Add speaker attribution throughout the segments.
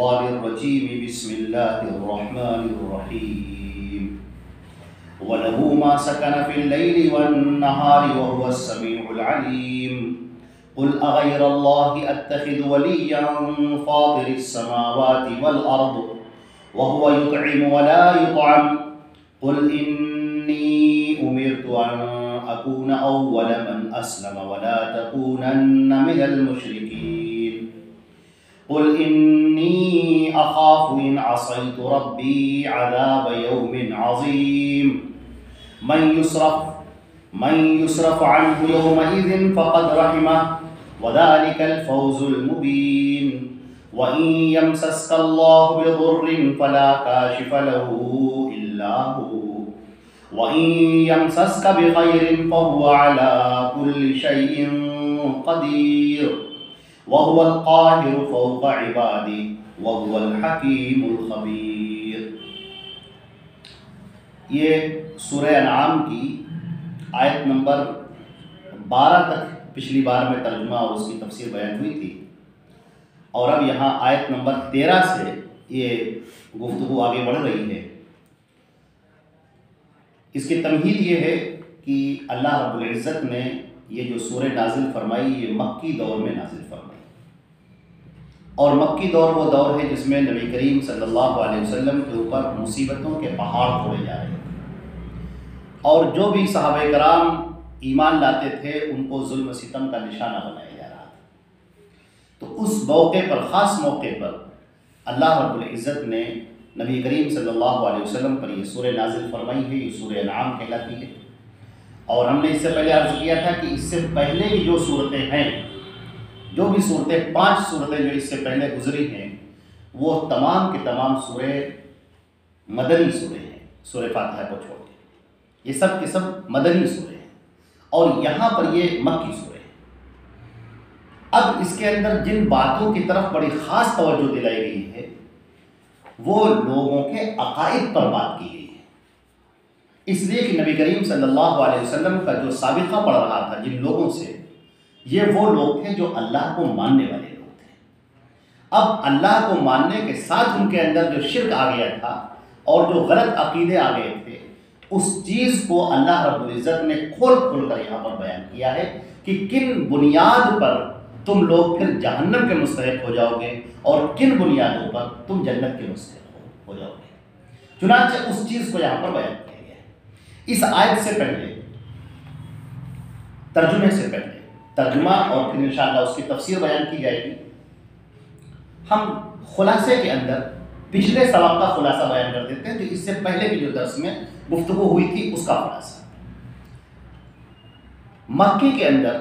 Speaker 1: الشيطان الرجيم بسم الله الرحمن الرحيم وله ما سكن في الليل والنهار وهو السميع العليم قل أغير الله أتخذ وليا فاطر السماوات والأرض وهو يطعم ولا يطعم قل إني أمرت أن أكون أول من أسلم ولا تكونن من المشركين قل إني أخاف إن عصيت ربي عذاب يوم عظيم من يصرف عنه يومئذ فقد رحمه وذلك الفوز المبين وإن يمسسك الله بضر فلا كاشف له إلا هو وإن يمسسك بخير فهو على كل شيء قدير وهو القاهر فوق عباده وهو الحكيم الخبير۔ یہ سورہ انعام کی آیت نمبر 12 تک پچھلی بار میں ترجمہ اور اس کی تفسیر بیان ہوئی تھی، اور اب یہاں آیت نمبر 13 سے یہ گفتگو آگے بڑھ رہی ہے۔ اس کی تمہید یہ ہے کہ اللہ رب العزت نے یہ جو سورہ نازل فرمائی یہ مکی دور میں نازل فرمائی، اور مکی دور وہ دور ہے جس میں نبی کریم صلی اللہ علیہ وسلم کے اوپر مصیبتوں کے پہاڑ پھوڑے جا رہے ہیں، اور جو بھی صحابہ کرام ایمان لاتے تھے ان کو ظلم و ستم کا نشانہ بنایا جا رہا تھا۔ تو اس موقع پر، خاص موقع پر اللہ رب العزت نے نبی کریم صلی اللہ علیہ وسلم پر یہ سورہ نازل فرمائی ہے۔ یہ سورہ انعام کہلاتی ہے، اور ہم نے اس سے پہلے عرض کیا تھا کہ اس سے پہلے کی جو صورتیں ہیں، جو بھی صورتیں 5 صورتیں جو اس سے پہلے گزری ہیں، وہ تمام کے تمام سورہ مدنی سورے ہیں، سورہ فاتحہ کو چھوڑ کے یہ سب کے سب مدنی سورے ہیں، اور یہاں پر یہ مکی سورے ہیں۔ اب اس کے اندر جن باتوں کی طرف بڑی خاص توجہ دلائی گئی ہے وہ لوگوں کے عقائد پر بات کی گئی ہے، اس لیے کہ نبی کریم صلی اللہ علیہ وسلم کا جو سابقہ پڑ رہا تھا جن لوگوں سے، یہ وہ لوگ تھے جو اللہ کو ماننے والے لوگ تھے۔ اب اللہ کو ماننے کے ساتھ ان کے اندر جو شرک آ گیا تھا اور جو غلط عقیدے آ گئے تھے، اس چیز کو اللہ رب العزت نے کھول کر یہاں پر بیان کیا ہے کہ کن بنیاد پر تم لوگ پھر جہنم کے مستحق ہو جاؤ گے اور کن بنیادوں پر تم جنت کے مستحق ہو جاؤ گے۔ چنانچہ اس چیز کو یہاں پر بیان کیا گیا ہے۔ اس آیت سے پہلے، ترجمے سے پہلے، ترجمہ اور پھر انشاءاللہ اس کی تفسیر بیان کی جائے گی، ہم خلاصے کے اندر پچھلے سبق کا خلاصہ بیان کر دیتے ہیں۔ تو اس سے پہلے کی جو درس میں گفتگو ہوئی تھی اس کا خلاصہ، مکی کے اندر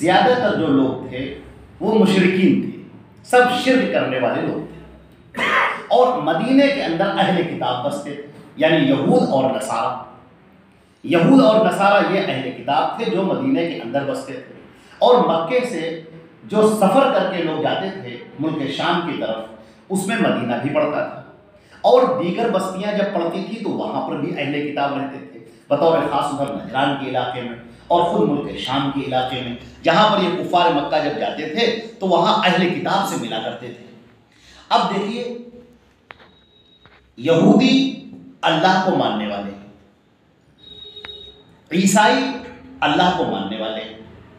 Speaker 1: زیادہ تر جو لوگ تھے وہ مشرکین تھے، سب شرک کرنے والے لوگ تھے، اور مدینے کے اندر اہل کتاب بستے تھے، یعنی یہود اور نصارہ۔ یہود اور نصارہ یہ اہل کتاب تھے جو مدینے کے اندر بستے تھے، اور مکے سے جو سفر کر کے لوگ جاتے تھے ملک شام کی طرف، اس میں مدینہ بھی پڑتا تھا، اور دیگر بستیاں جب پڑتی تھی تو وہاں پر بھی اہل کتاب رہتے تھے، بطور خاص ادھر نجران کے علاقے میں اور خود ملک شام کے علاقے میں، جہاں پر یہ کفار مکہ جب جاتے تھے تو وہاں اہل کتاب سے ملا کرتے تھے۔ اب دیکھیے، یہودی اللہ کو ماننے والے، عیسائی اللہ کو ماننے والے،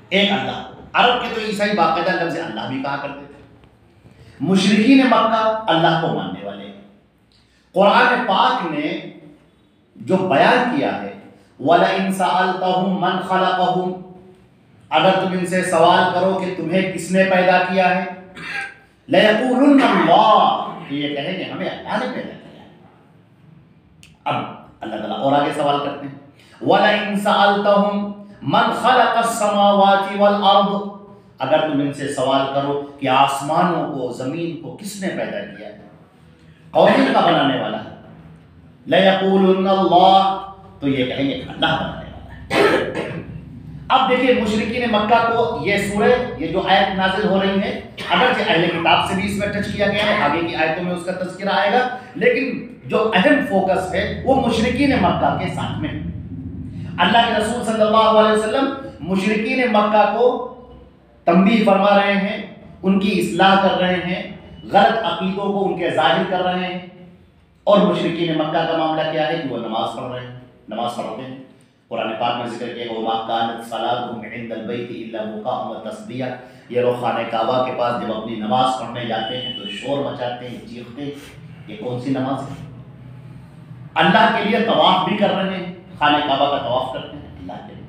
Speaker 1: ایک اللہ، عرب کے تو عیسائی باقاعدہ لفظ اللہ بھی کہا کرتے تھے، مشرکین مکہ اللہ کو ماننے والے۔ قرآن پاک نے جو بیان کیا ہے وَلَئِن سَأَلْتَهُمْ مَنْ خَلَقَهُمْ، اگر تم ان سے سوال کرو کہ تمہیں کس نے پیدا کیا ہے، لَيَقُولُنَّ اللَّهُ، یہ کہیں گے ہمیں اللہ نے پیدا کیا ہے۔ اب اللہ تعالیٰ اور آگے سوال کرتے ہیں وَلَئِن سَأَلْتَهُمْ مَنْ خَلَقَ السَّمَاوَاتِ وَالْأَرْضِ، اگر تم ان سے سوال کرو کہ آسمانوں کو، زمین کو کس نے پیدا کیا ہے، کون کا بنانے والا ہے، لَيَقُولُنَّ اللَّهُ، تو یہ کہیں گے اللہ بنانے والا ہے۔ اب دیکھیے، مشرکین مکہ کو یہ سورہ، یہ جو آیت نازل ہو رہی ہے، اگرچہ اہل کتاب سے بھی اس میں ٹچ کیا گیا ہے، آگے کی آیتوں میں اس کا تذکرہ آئے گا، لیکن جو اہم فوکس ہے وہ مشرکین مکہ کے ساتھ میں۔ اللہ کے رسول صلی اللہ علیہ وسلم مشرکین مکہ کو تنبیہ فرما رہے ہیں، ان کی اصلاح کر رہے ہیں، غلط عقیدوں کو ان کے ظاہر کر رہے ہیں. اور مشرکین مکہ کا معاملہ کیا ہے کہ وہ نماز پڑھ رہے ہیں، نماز پڑھتے ہیں. قرآن پاک میں ذکر کیا کہ وما كانت صلاتهم عند البيت الا مقام وتصدیہ. یہ لوگ خانہ کعبہ کے پاس جب اپنی نماز پڑھنے جاتے ہیں تو شور مچاتے ہیں، چیختے ہیں. یہ کون سی نماز ہے؟ اللہ کے لیے طواف بھی کر رہے ہیں، خانہ کعبہ کا طواف کرتے ہیں اللہ کے لیے،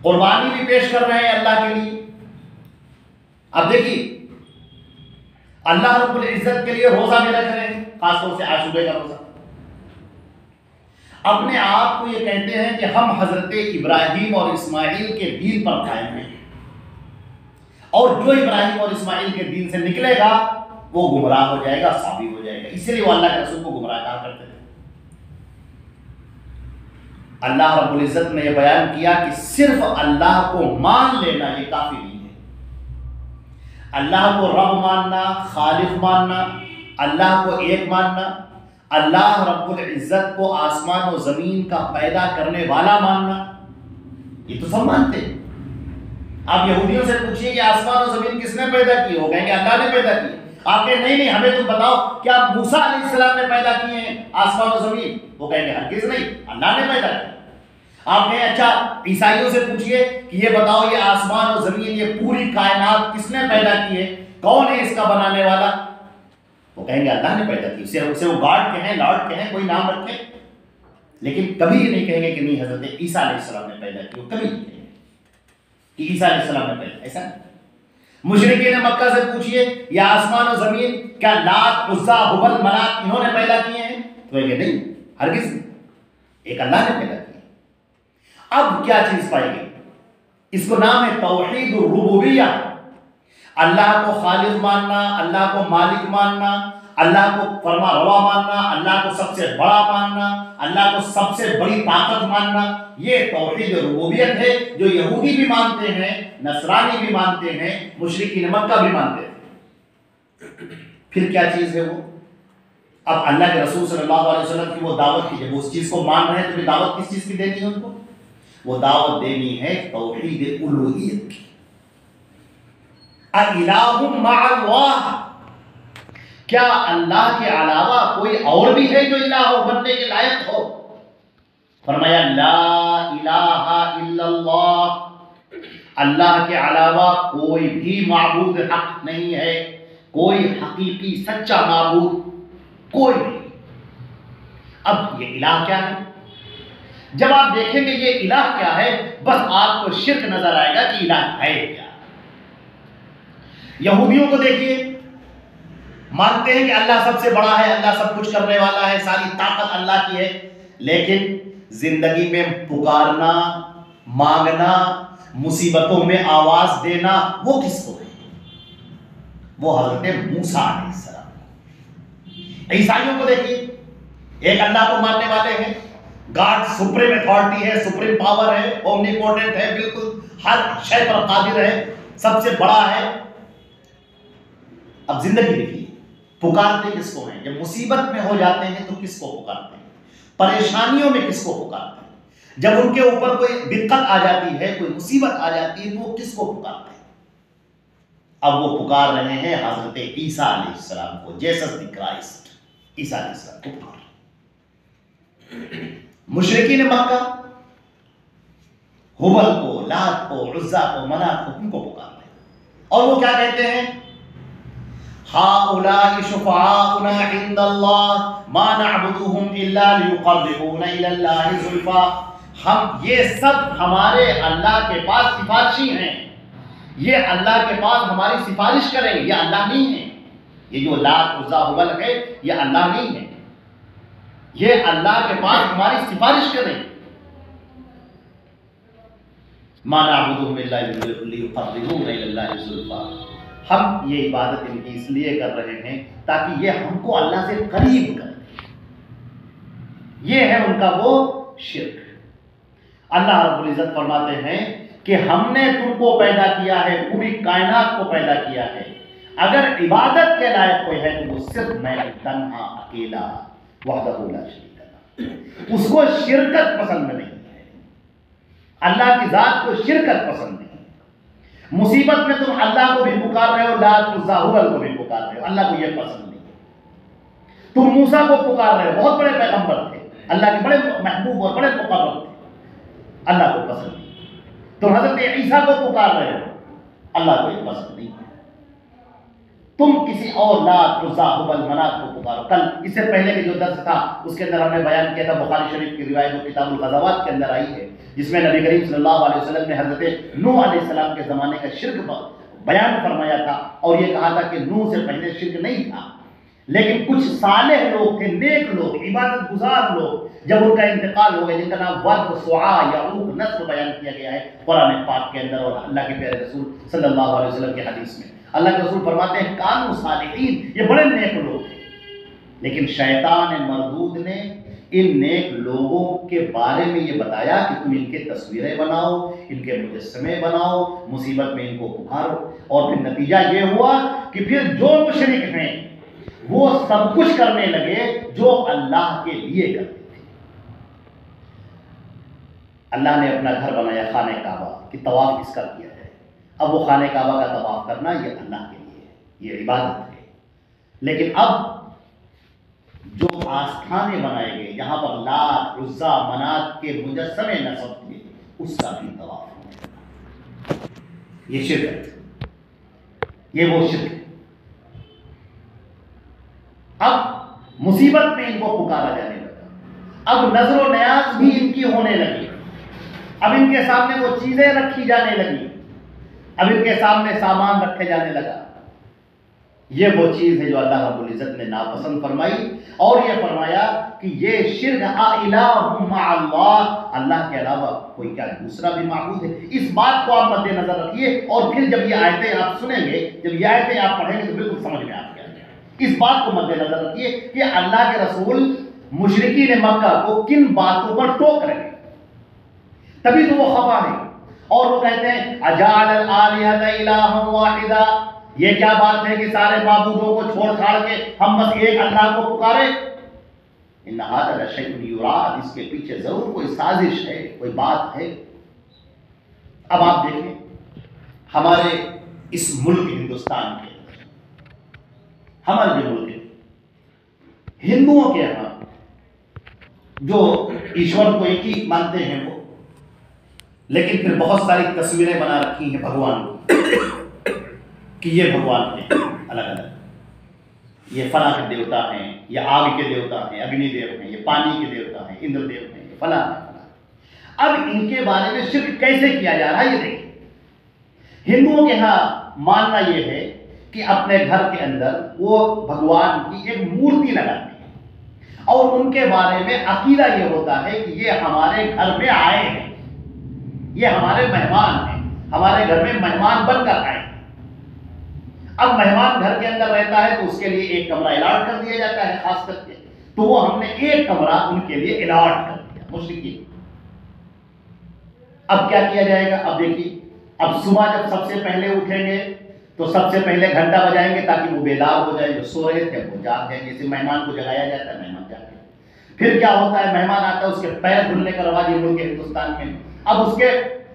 Speaker 1: قربانی بھی پیش کر رہے ہیں اللہ کے لیے. اب دیکھیے اللہ رب العزت کے لیے روزہ بھی رکھ رہے ہیں، خاص طور سے عاشورے کا روزہ. اپنے آپ کو یہ کہتے ہیں کہ ہم حضرت ابراہیم اور اسماعیل کے دین پر قائم ہیں، اور جو ابراہیم اور اسماعیل کے دین سے نکلے گا وہ گمراہ ہو جائے گا، صابی ہو جائے گا. اسی لیے وہ اللہ کے رسول کو گمراہ کہا کرتے تھے. اللہ رب العزت نے یہ بیان کیا کہ صرف اللہ کو مان لینا یہ کافی نہیں ہے. اللہ کو رب ماننا، خالق ماننا، اللہ کو ایک ماننا، اللہ رب العزت کو آسمان و زمین کا پیدا کرنے والا ماننا، یہ تو سب مانتے ہیں. آپ یہودیوں سے پوچھیے کہ آسمان و زمین کس نے پیدا کی، وہ کہیں گے اللہ نے پیدا کی. آپ کہیں نہیں ہمیں تو بتاؤ کیا موسیٰ علیہ السلام نے پیدا کیے ہیں آسمان و زمین، وہ کہیں گے ہرگز نہیں، اللہ نے پیدا کیا. آپ کہیں اچھا عیسائیوں سے پوچھئے کہ یہ بتاؤ یہ آسمان و زمین، یہ پوری کائنات کس نے پیدا کی ہے، کون ہے اس کا بنانے والا، وہ کہیں گے اللہ نے پیدا کی. اسے وہ گاڈ کہیں، لارڈ کہیں، کوئی نام رکھیں، لیکن کبھی یہ نہیں کہیں گے کہ نہیں حضرت عیسیٰ علیہ السلام نے پیدا کی. وہ کبھی نہیں کہیں گے کہ عیسیٰ علیہ السلام نے پیدا، ایسا نہیں. مشرکین مکہ سے پوچھئے یہ آسمان و زمین کیا لات، عزا، ہبل، منات انہوں نے پیدا کیے ہیں، تو کہیں گے نہیں، ہرگز نہیں، ایک اللہ نے پیدا کیا. اب کیا چیز پائی گئی؟ اس کو نام ہے توحید الربوبیہ. اللہ کو خالق ماننا، اللہ کو مالک ماننا، اللہ کو فرما روا ماننا، اللہ کو سب سے بڑا ماننا، اللہ کو سب سے بڑی طاقت ماننا، یہ توحید ربوبیت ہے جو یہودی بھی مانتے ہیں، نصرانی بھی مانتے ہیں، مشرکین مکہ بھی مانتے ہیں. پھر کیا چیز ہے وہ؟ اب اللہ کے رسول صلی اللہ علیہ وسلم کی وہ دعوت کی، جب اس چیز کو مان رہے ہیں تو پھر دعوت کس چیز کی دینی ہے ان کو؟ وہ دعوت دینی ہے توحید الوہیت کی. الہ مع اللہ، کیا اللہ کے علاوہ کوئی اور بھی ہے جو الہ ہو، بننے کے لائق ہو؟ فرمایا لا الہ الا اللہ، اللہ کے علاوہ کوئی بھی معبود حق نہیں ہے، کوئی حقیقی سچا معبود کوئی نہیں. اب یہ الہ کیا ہے؟ جب آپ دیکھیں گے یہ الہ کیا ہے، بس آپ کو شرک نظر آئے گا کہ الہ ہے کیا. یہودیوں کو دیکھیے، مانتے ہیں کہ اللہ سب سے بڑا ہے، اللہ سب کچھ کرنے والا ہے، ساری طاقت اللہ کی ہے، لیکن زندگی میں پکارنا، مانگنا، مصیبتوں میں آواز دینا وہ کس کو ہے؟ وہ حضرت موسیٰ علیہ السلام. عیسائیوں کو دیکھیے، ایک اللہ کو ماننے والے ہیں، گاڈ سپریم اتھارٹی ہے، سپریم پاور ہے، اومنیپوٹنٹ ہے، بالکل ہر شے پر قادر ہے، سب سے بڑا ہے. اب زندگی دیکھیے، پکارتے کس کو ہیں؟ جب مصیبت میں ہو جاتے ہیں تو کس کو پکارتے ہیں؟ پریشانیوں میں کس کو پکارتے ہیں؟ جب ان کے اوپر کوئی دقت آ جاتی ہے، کوئی مصیبت آ جاتی ہے تو وہ کس کو پکارتے ہیں؟ اب وہ پکار رہے ہیں حضرت عیسیٰ علیہ السلام کو، جیسس دی کرائسٹ، عیسیٰ علیہ السلام کو پکار. مشرکین مکہ ہبل کو، لات کو، عزا کو، منات کو، ان کو پکار رہے ہیں. اور وہ کیا کہتے ہیں؟ هؤلاء شفعاؤنا عند الله ما نعبدهم الا ليقربونا الى الله زلفى. ہم یہ سب ہمارے اللہ کے پاس سفارشی ہیں، یہ اللہ کے پاس ہماری سفارش کریں گے، یہ اللہ نہیں ہے. یہ جو لات، عزا، ہبل ہے یہ اللہ نہیں ہے، یہ اللہ کے پاس ہماری سفارش کریں. ما نعبدهم الا ليقربونا الى الله زلفى. ہم یہ عبادت ان کی اس لیے کر رہے ہیں تاکہ یہ ہم کو اللہ سے قریب کر دیں. یہ ہے ان کا وہ شرک. اللہ رب العزت فرماتے ہیں کہ ہم نے تم کو پیدا کیا ہے، پوری کائنات کو پیدا کیا ہے، اگر عبادت کے لائق کوئی ہے تو وہ صرف میں تنہا اکیلا وحدہ لا شریک لہ. اس کو شرکت پسند نہیں ہے، اللہ کی ذات کو شرکت پسند نہیں. مصیبت میں تم اللہ کو بھی پکار رہے ہو، لات عزا ہبل کو بھی پکار رہے ہو، اللہ کو یہ پسند نہیں ہے۔ تم موسیٰ کو پکار رہے ہو، بہت بڑے پیغمبر تھے، اللہ کے بڑے محبوب اور بڑے مقرب تھے، اللہ کو پسند نہیں۔ تم حضرت عیسیٰ کو پکار رہے ہو، اللہ کو یہ پسند نہیں ہے۔ تم کسی اور لات عزا ہبل منات کو پکارو۔ کل اس سے پہلے کے جو درس تھا اس کے اندر ہم نے بیان کیا تھا بخاری شریف کی روایت جو کتاب الغزوات کے اندر آئی ہے، جس میں نبی کریم صلی اللہ علیہ وسلم نے حضرت نوح علیہ السلام کے زمانے کا شرک بیان فرمایا تھا، اور یہ کہا تھا کہ نوح سے پہلے شرک نہیں تھا، لیکن کچھ صالح لوگ تھے، نیک لوگ، عبادت گزار لوگ، جب ان کا انتقال ہو گیا، جن کا نام ود، سعا، یعوق، نصر بیان کیا گیا ہے قرآن پاک کے اندر اور اللہ کے پیارے رسول صلی اللہ علیہ وسلم کے حدیث میں، اللہ کے رسول فرماتے ہیں کانوا صالحین، یہ بڑے نیک لوگ تھے، لیکن شیطان مردود نے ان نیک لوگوں کے بارے میں یہ بتایا کہ تم ان کے تصویریں بناؤ، ان کے مجسمے بناؤ، مصیبت میں ان کو پکارو، اور پھر نتیجہ یہ ہوا کہ پھر جو مشرک ہیں وہ سب کچھ کرنے لگے جو اللہ کے لیے کرتے تھے۔ اللہ نے اپنا گھر بنایا خانہ کعبہ کہ طواف اس کا کیا جائے، اب وہ خانہ کعبہ کا طواف کرنا یہ اللہ کے لیے ہے، یہ عبادت ہے، لیکن اب جو آستھانے بنائے گئے جہاں پر لات عزا منات کے مجسمے نصب تھے اس کا بھی طواف ہے، یہ شرک ہے، یہ وہ شرک ہے۔ اب مصیبت میں ان کو پکارا جانے لگا، اب نظر و نیاز بھی ان کی ہونے لگی، اب ان کے سامنے وہ چیزیں رکھی جانے لگی، اب ان کے سامنے سامان رکھے جانے لگا۔ یہ وہ چیز ہے جو اللہ رب العزت نے ناپسند فرمائی، اور یہ فرمایا کہ یہ شرک الہ مع اللہ، اللہ کے علاوہ کوئی کیا دوسرا بھی معبود ہے۔ اس بات کو آپ مد نظر رکھیے، اور پھر جب یہ آیتیں آپ سنیں گے، جب یہ آیتیں آپ پڑھیں گے تو بالکل سمجھ میں آپ کے آئے گا۔ اس بات کو مد نظر رکھیے کہ اللہ کے رسول مشرکین مکہ کو کن باتوں پر ٹوک رہے ہیں، تبھی تو وہ خفا ہے، اور وہ کہتے ہیں اجعل الآلہۃ الہا واحدا، یہ کیا بات ہے کہ سارے معبودوں کو چھوڑ چھاڑ کے ہم بس ایک اللہ کو پکارے۔ ان ھذا لشیء یراد، اس کے پیچھے ضرور کوئی سازش ہے، کوئی بات ہے۔ اب آپ دیکھیں ہمارے اس ملک ہندوستان کے اندر، ہمارے جو ملک ہے، ہندوؤں کے یہاں جو ایشور کو ایک ہی مانتے ہیں وہ، لیکن پھر بہت ساری تصویریں بنا رکھی ہیں بھگوان کہ یہ بھگوان ہیں الگ الگ، یہ فلاں کے دیوتا ہیں، یہ آگ کے دیوتا ہیں، اگنی دیو ہیں، یہ پانی کے دیوتا ہیں، اندر دیو ہیں، یہ فلاں ہیں فلاں۔ اب ان کے بارے میں شرک کیسے کیا جا رہا ہے یہ دیکھیں۔ ہندوؤں کے ہاں ماننا یہ ہے کہ اپنے گھر کے اندر وہ بھگوان کی ایک مورتی لگاتے ہیں، اور ان کے بارے میں عقیدہ یہ ہوتا ہے کہ یہ ہمارے گھر میں آئے ہیں، یہ ہمارے مہمان ہیں، ہمارے گھر میں مہمان بن کر آئے ہیں۔ اب مہمان گھر کے اندر رہتا ہے تو اس کے لیے ایک کمرہ الاٹ کر دیا جاتا ہے خاص کر کے، تو وہ ہم نے ایک کمرہ ان کے لیے الاٹ کر دیا مشرکین۔ اب کیا کیا جائے گا؟ اب دیکھیے، اب صبح جب سب سے پہلے اٹھیں گے تو سب سے پہلے گھنٹہ بجائیں گے تاکہ وہ بیدار ہو جائے، جو سو رہے تھے وہ جاگ جائیں، جیسے مہمان کو جگایا جاتا ہے مہمان جاگتے ہیں۔ پھر کیا ہوتا ہے، مہمان آتا ہے اس کے پیر دھلنے کا رواج ملک ہندوستان میں، اب اس کے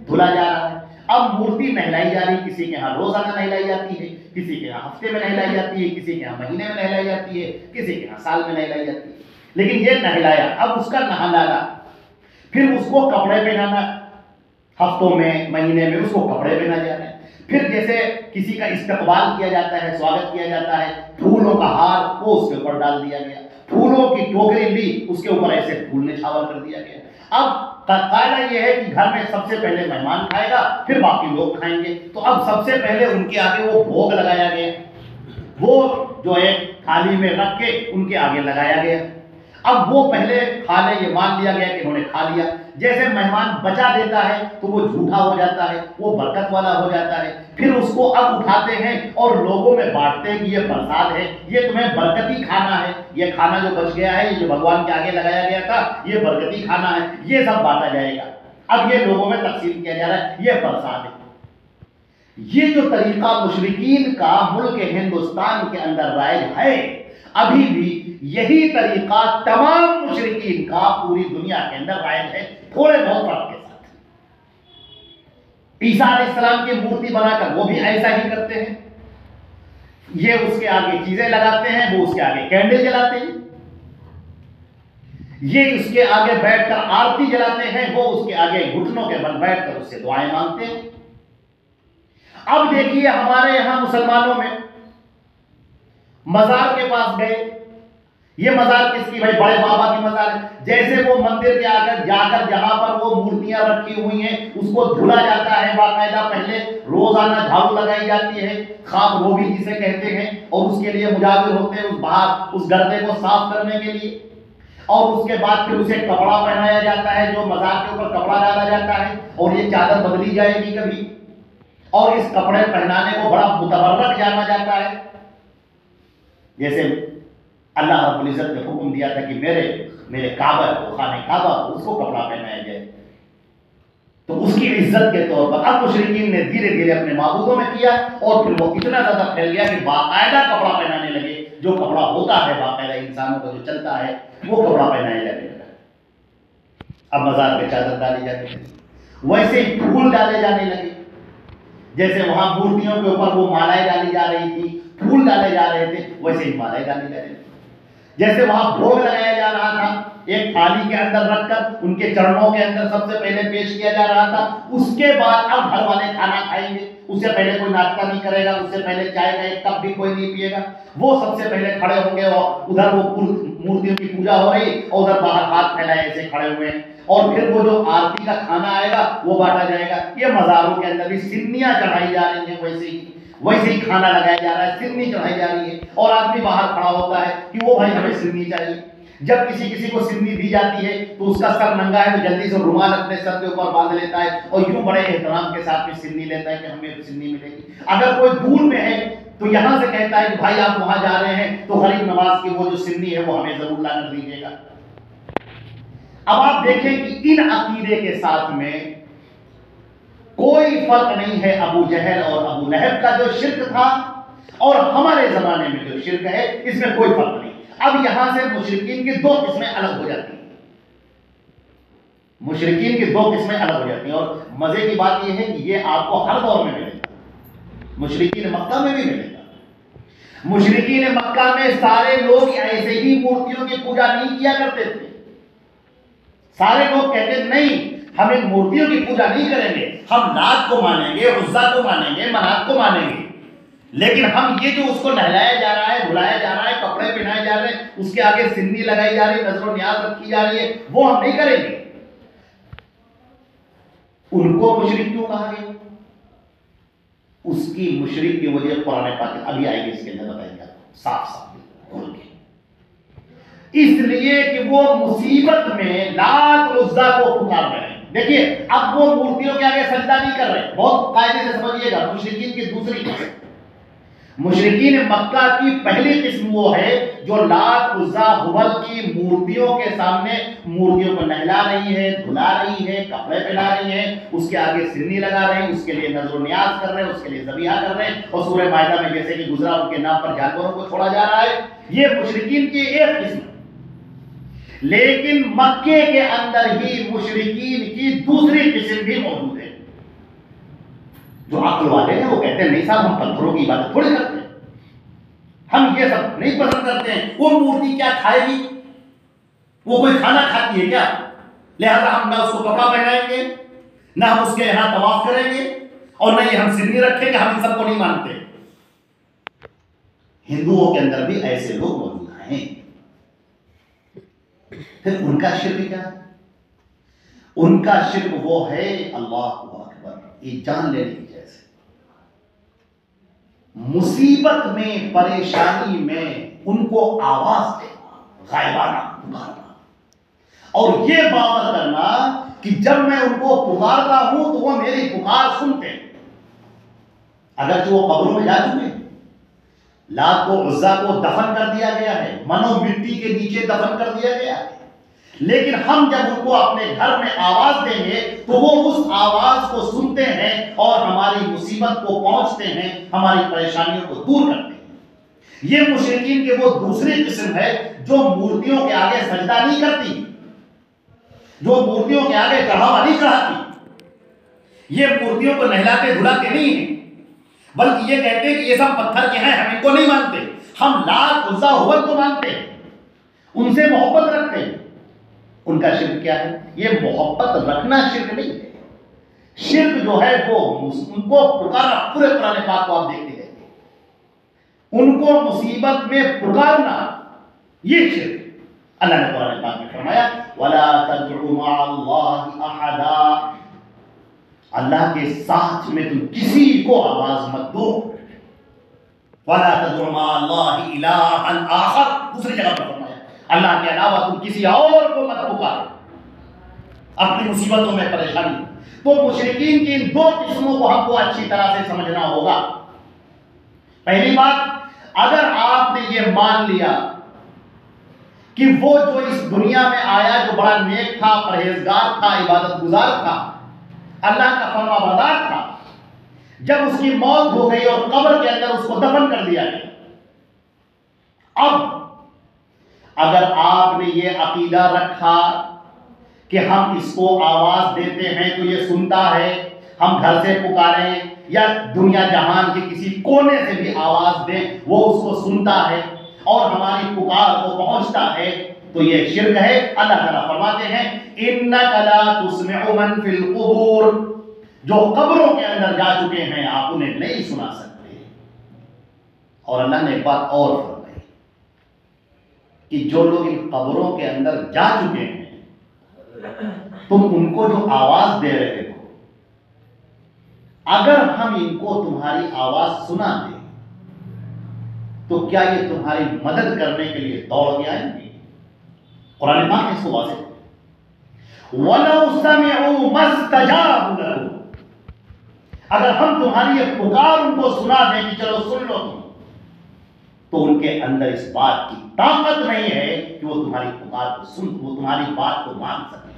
Speaker 1: دھلا جا رہا ہے، اب مورتی نہلائی جا رہی، کسی کے یہاں روزانہ نہلائی جاتی ہے، کسی کے یہاں ہفتے میں نہلائی جاتی ہے، کسی کے یہاں مہینے میں نہلائی جاتی ہے، کسی کے یہاں سال میں نہلائی جاتی ہے، لیکن یہ نہلایا، اب اس کا نہلانا، پھر اس کو کپڑے پہنانا، ہفتوں میں مہینے میں اس کو کپڑے پہنا جانا ہے، پھر جیسے کسی کا استقبال کیا جاتا ہے، سواگت کیا جاتا ہے، پھولوں کا ہار وہ اس کے اوپر ڈال دیا گیا، پھولوں کی ٹوکری لی اس کے اوپر ایسے پھول نچھاور کر دیا گیا۔ اب قاعدہ یہ ہے کہ گھر میں سب سے پہلے مہمان کھائے گا، پھر باقی لوگ کھائیں گے، تو اب سب سے پہلے ان کے آگے وہ بھوگ لگایا گیا، وہ جو ایک تھالی میں رکھ کے ان کے آگے لگایا گیا۔ اب وہ پہلے کھا لے، یہ مان لیا گیا کہ انہوں نے کھا لیا، جیسے مہمان بچا دیتا ہے تو وہ جھوٹا ہو جاتا ہے، وہ برکت والا ہو جاتا ہے، پھر اس کو اب اٹھاتے ہیں اور لوگوں میں بانٹتے ہیں کہ یہ پرساد ہے، یہ تمہیں برکتی کھانا ہے، یہ کھانا جو بچ گیا ہے، یہ جو بھگوان کے آگے لگایا گیا تھا یہ برکتی کھانا ہے، یہ سب بانٹا جائے گا، اب یہ لوگوں میں تقسیم کیا جا رہا ہے، یہ پرساد ہے۔ یہ جو طریقہ مشرکین کا ملک ہندوستان کے اندر رائج ہے، ابھی بھی یہی طریقہ تمام مشرکین کا پوری دنیا کے اندر رائج ہے، تھوڑے بہت فرق کے ساتھ۔ عیسیٰ علیہ السلام کی مورتی بنا کر وہ بھی ایسا ہی کرتے ہیں، یہ اس کے آگے چیزیں لگاتے ہیں، وہ اس کے آگے کینڈل جلاتے ہیں، یہ اس کے آگے بیٹھ کر آرتی جلاتے ہیں، وہ اس کے آگے گھٹنوں کے بل بیٹھ کر اس سے دعائیں مانگتے ہیں۔ اب دیکھیے ہمارے یہاں مسلمانوں میں مزار کے پاس گئے، یہ مزار کس کی؟ بھائی بڑے بابا کی مزار ہے۔ جیسے وہ مندر کے آگر جا کر جہاں پر وہ مورتیاں رکھی ہوئی ہیں اس کو دھلا جاتا ہے باقاعدہ، پہلے روزانہ جھاڑو لگائی جاتی ہے، خاک روبی جسے کہتے ہیں، اور اس کے لیے مجاور ہوتے ہیں اس گردے کو صاف کرنے کے لیے، اور اس کے بعد پھر اسے کپڑا پہنایا جاتا ہے، جو مزار کے اوپر کپڑا ڈالا جاتا ہے، اور یہ چادر بدلی جائے گی کبھی، اور اس کپڑے پہنانے کو بڑا متبرک جانا جاتا ہے۔ جیسے اللہ رب العزت نے حکم دیا تھا کہ میرے کعبہ کو، خانہ کعبہ کو، اس کو کپڑا پہنایا جائے، تو اس کی عزت کے طور پر اب مشرکین نے دھیرے دھیرے اپنے معبودوں میں کیا، اور پھر وہ اتنا زیادہ پھیل گیا کہ باقاعدہ کپڑا پہنانے لگے، جو کپڑا ہوتا ہے باقاعدہ انسانوں کا جو چلتا ہے وہ کپڑا پہنایا جانے لگا۔ اب مزار پہ چادر ڈالی جاتی ہے، ویسے ہی پھول ڈالے جانے لگے، جیسے وہاں مورتیوں کے اوپر وہ مالائیں ڈالی جا رہی تھی، پھول ڈالے جا رہے تھے، ویسے ہی مالائیں ڈالی جا رہی تھی۔ جیسے وہاں بھوگ لگایا جا رہا تھا، ایک تھالی کے اندر رکھ کر ان کے چرنوں کے اندر سب سے پہلے پیش کیا جا رہا تھا، اس کے بعد اب گھر والے کھانا کھائیں گے، اس سے پہلے کوئی ناشتہ نہیں کرے گا، اس سے پہلے چائے کا ایک کپ بھی کوئی نہیں پیے گا، وہ سب سے پہلے کھڑے ہوں گے، اور ادھر وہ مورتیوں کی پوجا ہو رہی اور ادھر باہر ہاتھ پھیلائے ایسے کھڑے ہوئے ہیں، اور پھر وہ جو آرتی کا کھانا آئے گا وہ بانٹا جائے گا۔ یہ مزاروں کے اندر بھی سنیاں چڑھائی جا رہی ہیں، ویسے ہی کھانا لگایا جا رہا ہے، سنی چڑھائی جا رہی ہے، اور آدمی باہر کھڑا ہوتا ہے کہ وہ بھائی ہمیں سنی چاہیے۔ جب کسی کو سنی دی جاتی ہے تو اس کا سر ننگا ہے تو جلدی سے رومال اپنے سر کے اوپر باندھ لیتا ہے، اور یوں بڑے احترام کے ساتھ میں سنی لیتا ہے کہ ہمیں سنی ملے گی۔ اگر کوئی دور میں ہے تو یہاں سے کہتا ہے کہ بھائی آپ وہاں جا رہے ہیں تو غریب نواز کی وہ جو سنی ہے وہ ہمیں ضرور لا کر دیجیے گا۔ اب آپ دیکھیں کہ ان عقیدے کے ساتھ میں کوئی فرق نہیں ہے ابو جہل اور ابو لہب کا جو شرک تھا اور ہمارے زمانے میں جو شرک ہے، اس میں کوئی فرق نہیں۔ اب یہاں سے مشرکین کی دو قسمیں الگ ہو جاتی ہیں، مشرکین کی دو قسمیں الگ ہو جاتی ہیں، اور مزے کی بات یہ ہے کہ یہ آپ کو ہر دور میں ملے گا، مشرکین مکہ میں بھی ملے گا۔ مشرکین مکہ میں سارے لوگ ایسے ہی مورتیوں کی پوجا نہیں کیا کرتے تھے، سارے لوگ کہتے نہیں ہم ان مورتیوں کی پوجا نہیں کریں گے، ہم لات کو مانیں گے، عزا کو مانیں گے، منات کو مانیں گے، لیکن ہم یہ جو اس کو نہلایا جا رہا ہے، دھلایا جا رہا ہے، کپڑے پہنائے جا رہے ہیں، اس کے آگے سنی لگائی جا رہی ہے، نظر و نیاز رکھی جا رہی ہے، وہ ہم نہیں کریں گے۔ ان کو مشرک کیوں کہا گیا؟ اس کی مشرک کی وجہ قرآن پاک ابھی آئے گی، اس کے اندر بتائیں گے صاف صاف کھول کے، اس لیے کہ وہ مصیبت میں لات عزا کو پکار رہے ہیں۔ دیکھیے اب وہ مورتیوں کے آگے سجدہ نہیں کر رہے، بہت قاعدے سے سمجھیے گا۔ مشرکین کی دوسری قسم، مشرکین مکہ کی پہلی قسم وہ ہے جو لات عزا ہبل کی مورتیوں کے سامنے مورتیوں کو نہلا رہی ہے، دھلا رہی ہے، کپڑے پہنا رہی ہے، اس کے آگے سرنی لگا رہے ہیں، اس کے لیے نظر و نیاز کر رہے ہیں، اس کے لیے ذبیحہ کر رہے ہیں، اور سورہ مائدہ میں جیسے کہ گزرا ان کے نام پر جانوروں کو چھوڑا جا رہا ہے۔ یہ مشرکین کی ایک قسم۔ لیکن مکے کے اندر ہی مشرکین کی دوسری قسم بھی موجود ہے۔ جو عقل والے ہیں وہ کہتے ہیں نہیں صاحب ہم پتھروں کی عبادت تھوڑی کرتے ہیں، ہم یہ سب نہیں پسند کرتے ہیں، وہ مورتی کیا کھائے گی، وہ کوئی کھانا کھاتی ہے کیا، لہذا ہم نہ اس کو کپڑا پہنائیں گے، نہ ہم اس کے یہاں طواف کریں گے، اور نہ یہ ہم سنی رکھیں گے، ہم ان سب کو نہیں مانتے۔ ہندوؤں کے اندر بھی ایسے لوگ موجود ہیں۔ پھر ان کا شرک کیا ہے؟ ان کا شرک وہ ہے اللہ اکبر، یہ جان لینے کی جیسے مصیبت میں، پریشانی میں ان کو آواز دینا، غائبانہ پکارنا، اور یہ باور کرنا کہ جب میں ان کو پکارتا ہوں تو وہ میری پکار سنتے ہیں، اگرچہ وہ قبروں میں جا چکے ہیں۔ لات کو عزا کو دفن کر دیا گیا ہے، منو مٹی کے نیچے دفن کر دیا گیا ہے، لیکن ہم جب ان کو اپنے گھر میں آواز دیں گے تو وہ اس آواز کو سنتے ہیں اور ہماری مصیبت کو پہنچتے ہیں، ہماری پریشانیوں کو دور کرتے ہیں۔ یہ مشرکین کے وہ دوسری قسم ہے جو مورتیوں کے آگے سجدہ نہیں کرتی، جو مورتیوں کے آگے چڑھاوا نہیں چڑھاتی، یہ مورتیوں کو نہلاتے دھلاتے نہیں ہیں، بلکہ یہ کہتے ہیں کہ یہ سب پتھر کے ہیں، ہم ان کو نہیں مانتے، ہم لات عزا ہبل کو مانتے ہیں، ان سے محبت رکھتے ہیں۔ ان کا شرک کیا ہے؟ یہ محبت رکھنا شرک نہیں ہے۔ شرک جو ہے وہ ان کو پکارنا، پورے قرآن پاک کو آپ دیکھتے ہیں، ان کو مصیبت میں پکارنا، یہ شرک۔ اللہ نے قرآن پاک میں فرمایا وَلَا تَدْعُ مَعَ اللَّهِ أَحَدًا، اللہ کے ساتھ میں تم کسی کو آواز مت دو۔ وَلَا تَدْعُ مَعَ اللَّهِ إِلَٰهًا آخر، دوسری جگہ پر فرمایا اللہ کے علاوہ تم کسی اور کو مت پکارو اپنی مصیبتوں میں، پریشانی۔ تو مشرکین کی ان دو قسموں کو ہم کو اچھی طرح سے سمجھنا ہوگا۔ پہلی بات، اگر آپ نے یہ مان لیا کہ وہ جو اس دنیا میں آیا جو بڑا نیک تھا، پرہیزگار تھا، عبادت گزار تھا، اللہ کا فرما بردار تھا، جب اس کی موت ہو گئی اور قبر کے اندر اس کو دفن کر دیا گیا، اب اگر آپ نے یہ عقیدہ رکھا کہ ہم اس کو آواز دیتے ہیں تو یہ سنتا ہے، ہم گھر سے پکاریں یا دنیا جہان کے کسی کونے سے بھی آواز دیں وہ اس کو سنتا ہے اور ہماری پکار کو پہنچتا ہے، تو یہ شرک ہے۔ اللہ تعالیٰ فرماتے ہیں اِنَّكَ لَا تُسْمِعُ مَن فِي الْقُبُورِ، جو قبروں کے اندر جا چکے ہیں آپ انہیں نہیں سنا سکتے۔ اور اللہ نے ایک بات اور فرمائی کہ جو لوگ ان قبروں کے اندر جا چکے ہیں تم ان کو جو آواز دے رہے ہو، اگر ہم ان کو تمہاری آواز سنا دیں تو کیا یہ تمہاری مدد کرنے کے لیے دوڑ کے آئیں گے؟ قرآن پاک اس کو واضح وَلَوْ سَمِعُوا مَا اسْتَجَابُوا لَهُ، اگر ہم تمہاری یہ پکار ان کو سنا دیں کہ چلو سن لو تم، تو ان کے اندر اس بات کی طاقت نہیں ہے کہ وہ تمہاری پکار کو سن، وہ تمہاری بات کو مان سکے،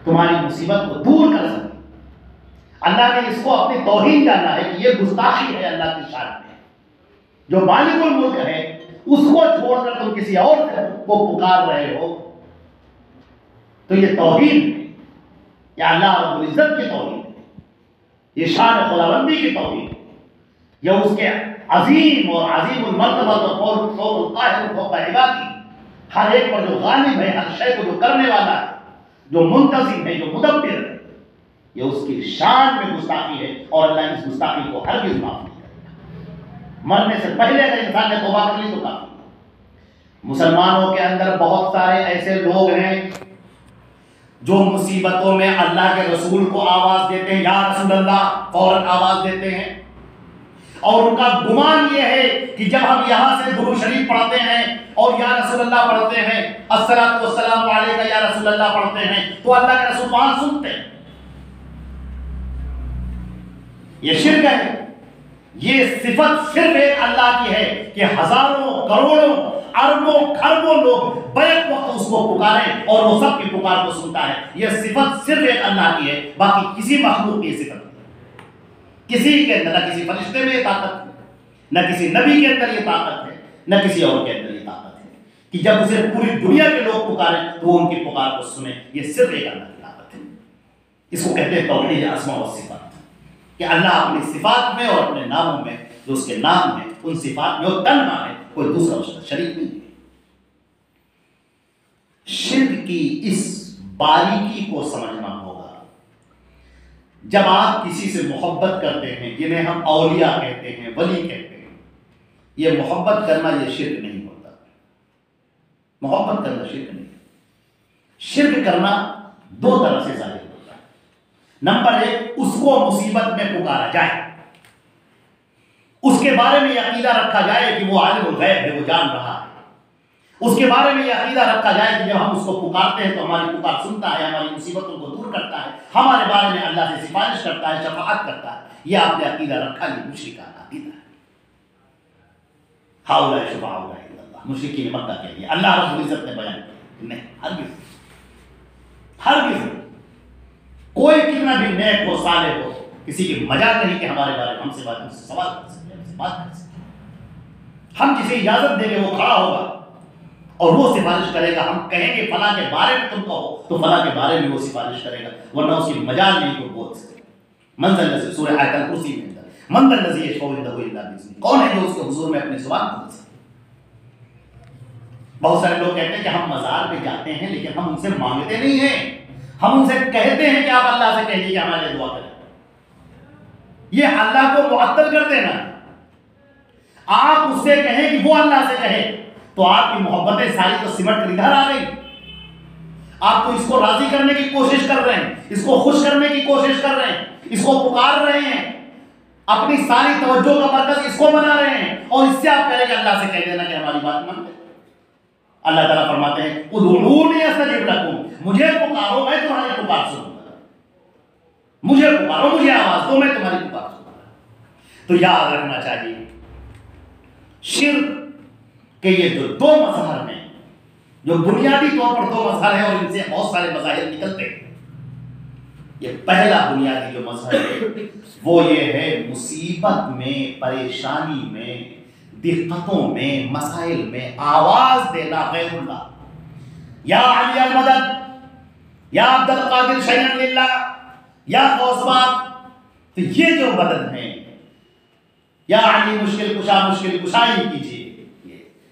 Speaker 1: تمہاری مصیبت کو دور کر سکے۔ اللہ نے اس کو اپنی توہین جانا ہے کہ یہ گستاخی ہے اللہ کی شان میں، جو مالک الملک ہے اس کو چھوڑ کر تم کسی اور کو پکار رہے ہو، تو یہ توہین ہے، یا اللہ رب العزت کی توہین ہے، یہ شان خداوندی کی توہین ہے، یا اس کے عظیم اور عظیم المرتبہ اور فوق القاہر فوق عبادی، ہر ایک پر جو غالب ہے، ہر شے کو جو کرنے والا ہے، جو منتظم ہے، جو مدبر ہے، یہ اس کی شان میں گستاخی ہے، اور اللہ اس گستاخی کو ہرگز معاف نہیں کرے گا۔ مرنے سے پہلے اگر انسان نے توبہ کر لی تو کافی ہے۔ مسلمانوں کے اندر بہت سارے ایسے لوگ ہیں جو مصیبتوں میں اللہ کے رسول کو آواز دیتے ہیں، یا رسول اللہ فوراً آواز دیتے ہیں، اور ان کا گمان یہ ہے کہ جب ہم یہاں سے درود شریف پڑھتے ہیں اور یا رسول اللہ پڑھتے ہیں، الصلاۃ والسلام علیکہ یا رسول اللہ پڑھتے ہیں، تو اللہ کے رسول وہاں سنتے ہیں۔ یہ شرک ہے۔ یہ صفت صرف ایک اللہ کی ہے کہ ہزاروں کروڑوں اربوں کھربوں لوگ بیک وقت اس کو پکاریں اور وہ سب کی پکار کو سنتا ہے۔ یہ صفت صرف ایک اللہ کی ہے، باقی کسی مخلوق کی صفت نہیں، کسی کے اندر، نہ کسی فرشتے میں یہ طاقت ہے، نہ کسی نبی کے اندر یہ طاقت ہے، نہ کسی اور کے اندر یہ طاقت ہے کہ جب اسے پوری دنیا کے لوگ پکاریں تو وہ ان کی پکار کو سنیں۔ یہ صرف ایک اللہ کی طاقت ہے۔ اس کو کہتے ہیں توحید اسماء و صفات، کہ اللہ اپنی صفات میں اور اپنے ناموں میں جو اس کے نام ہیں ان صفات میں وہ تنہا ہے، کوئی دوسرا اس کا شریک نہیں ہے۔ شرک کی اس باریکی کو سمجھنا ہوگا۔ جب آپ کسی سے محبت کرتے ہیں، جنہیں ہم اولیاء کہتے ہیں، ولی کہتے ہیں، یہ محبت کرنا یہ شرک نہیں ہوتا۔ محبت کرنا شرک نہیں ہے۔ شرک کرنا دو طرح سے ظاہر ہوتا ہے۔ نمبر ایک، اس کو مصیبت میں پکارا جائے، اس کے بارے میں یہ عقیدہ رکھا جائے کہ وہ عالم الغیب ہے، وہ جان رہا ہے، اس کے بارے میں یہ عقیدہ رکھا جائے کہ جب ہم اس کو پکارتے ہیں تو ہماری پکار سنتا ہے، ہماری مصیبتوں کو دور کرتا ہے، ہمارے بارے میں اللہ سے سفارش کرتا ہے، شفاعت کرتا ہے۔ یہ آپ نے عقیدہ رکھا، یہ مشرکانہ عقیدہ ہے۔ ہؤلاء شفعاؤنا عند اللہ، مشرکین مکہ کے لیے اللہ رب العزت نے بیان کیا، نہیں، ہرگز کوئی کتنا بھی نیک ہو، صالح ہو، کسی کی مجال نہیں کہ ہمارے بارے میں ہم سے سوال کر سکتے، ہم سے بات کر سکتے۔ ہم جسے اجازت دیں گے وہ کھڑا ہوگا اور وہ سفارش کرے گا. ہم کہیں گے فلاں کے بارے میں تم کہو تو فلاں کے بارے میں وہ سفارش کرے گا, ورنہ اس کی مجال نہیں کو بول سکے. منزل نظر سورہ آیت الکرسی میں منزل نظر یشفع عنده الا باذنہ, کون ہے جو اس کے حضور میں اپنی زبان کھول سکے. بہت سارے لوگ کہتے ہیں کہ ہم مزار پہ جاتے ہیں لیکن ہم ان سے مانگتے نہیں ہیں, ہم ان سے کہتے ہیں کہ آپ اللہ سے کہیے کہ ہمارے لیے دعا کریں. یہ اللہ کو معطل کر دینا. آپ اس سے کہیں کہ وہ اللہ سے کہے تو آپ کی محبتیں ساری تو سمٹ کر ادھر آ گئی. آپ تو اس کو راضی کرنے کی کوشش کر رہے ہیں, اس کو خوش کرنے کی کوشش کر رہے ہیں, اس کو پکار رہے ہیں, اپنی ساری توجہ کا مرکز اس کو بنا رہے ہیں, اور اس سے آپ کہیں کہ اللہ سے کہہ دینا کہ ہماری بات مان لے. اللہ تعالیٰ فرماتے ہیں ادعونی استجب لکم, مجھے پکارو میں تمہاری پکار سنوں گا, مجھے پکارو مجھے آواز دو میں تمہاری پکار سنوں گا. تو یاد رکھنا چاہیے شرک کے یہ جو دو مظہر ہیں, جو بنیادی طور پر دو مظہر ہیں اور ان سے بہت سارے مظاہر نکلتے ہیں. یہ پہلا بنیادی جو مظہر ہے وہ یہ ہے مصیبت میں, پریشانی میں, دقتوں میں, مسائل میں آواز دینا غیر اللہ. یا علی المدد, یا عبد القادر شیئا للہ, یا غوث پاک. تو یہ جو مدد ہیں, یا علی مشکل کشا مشکل کشائی کیجیے,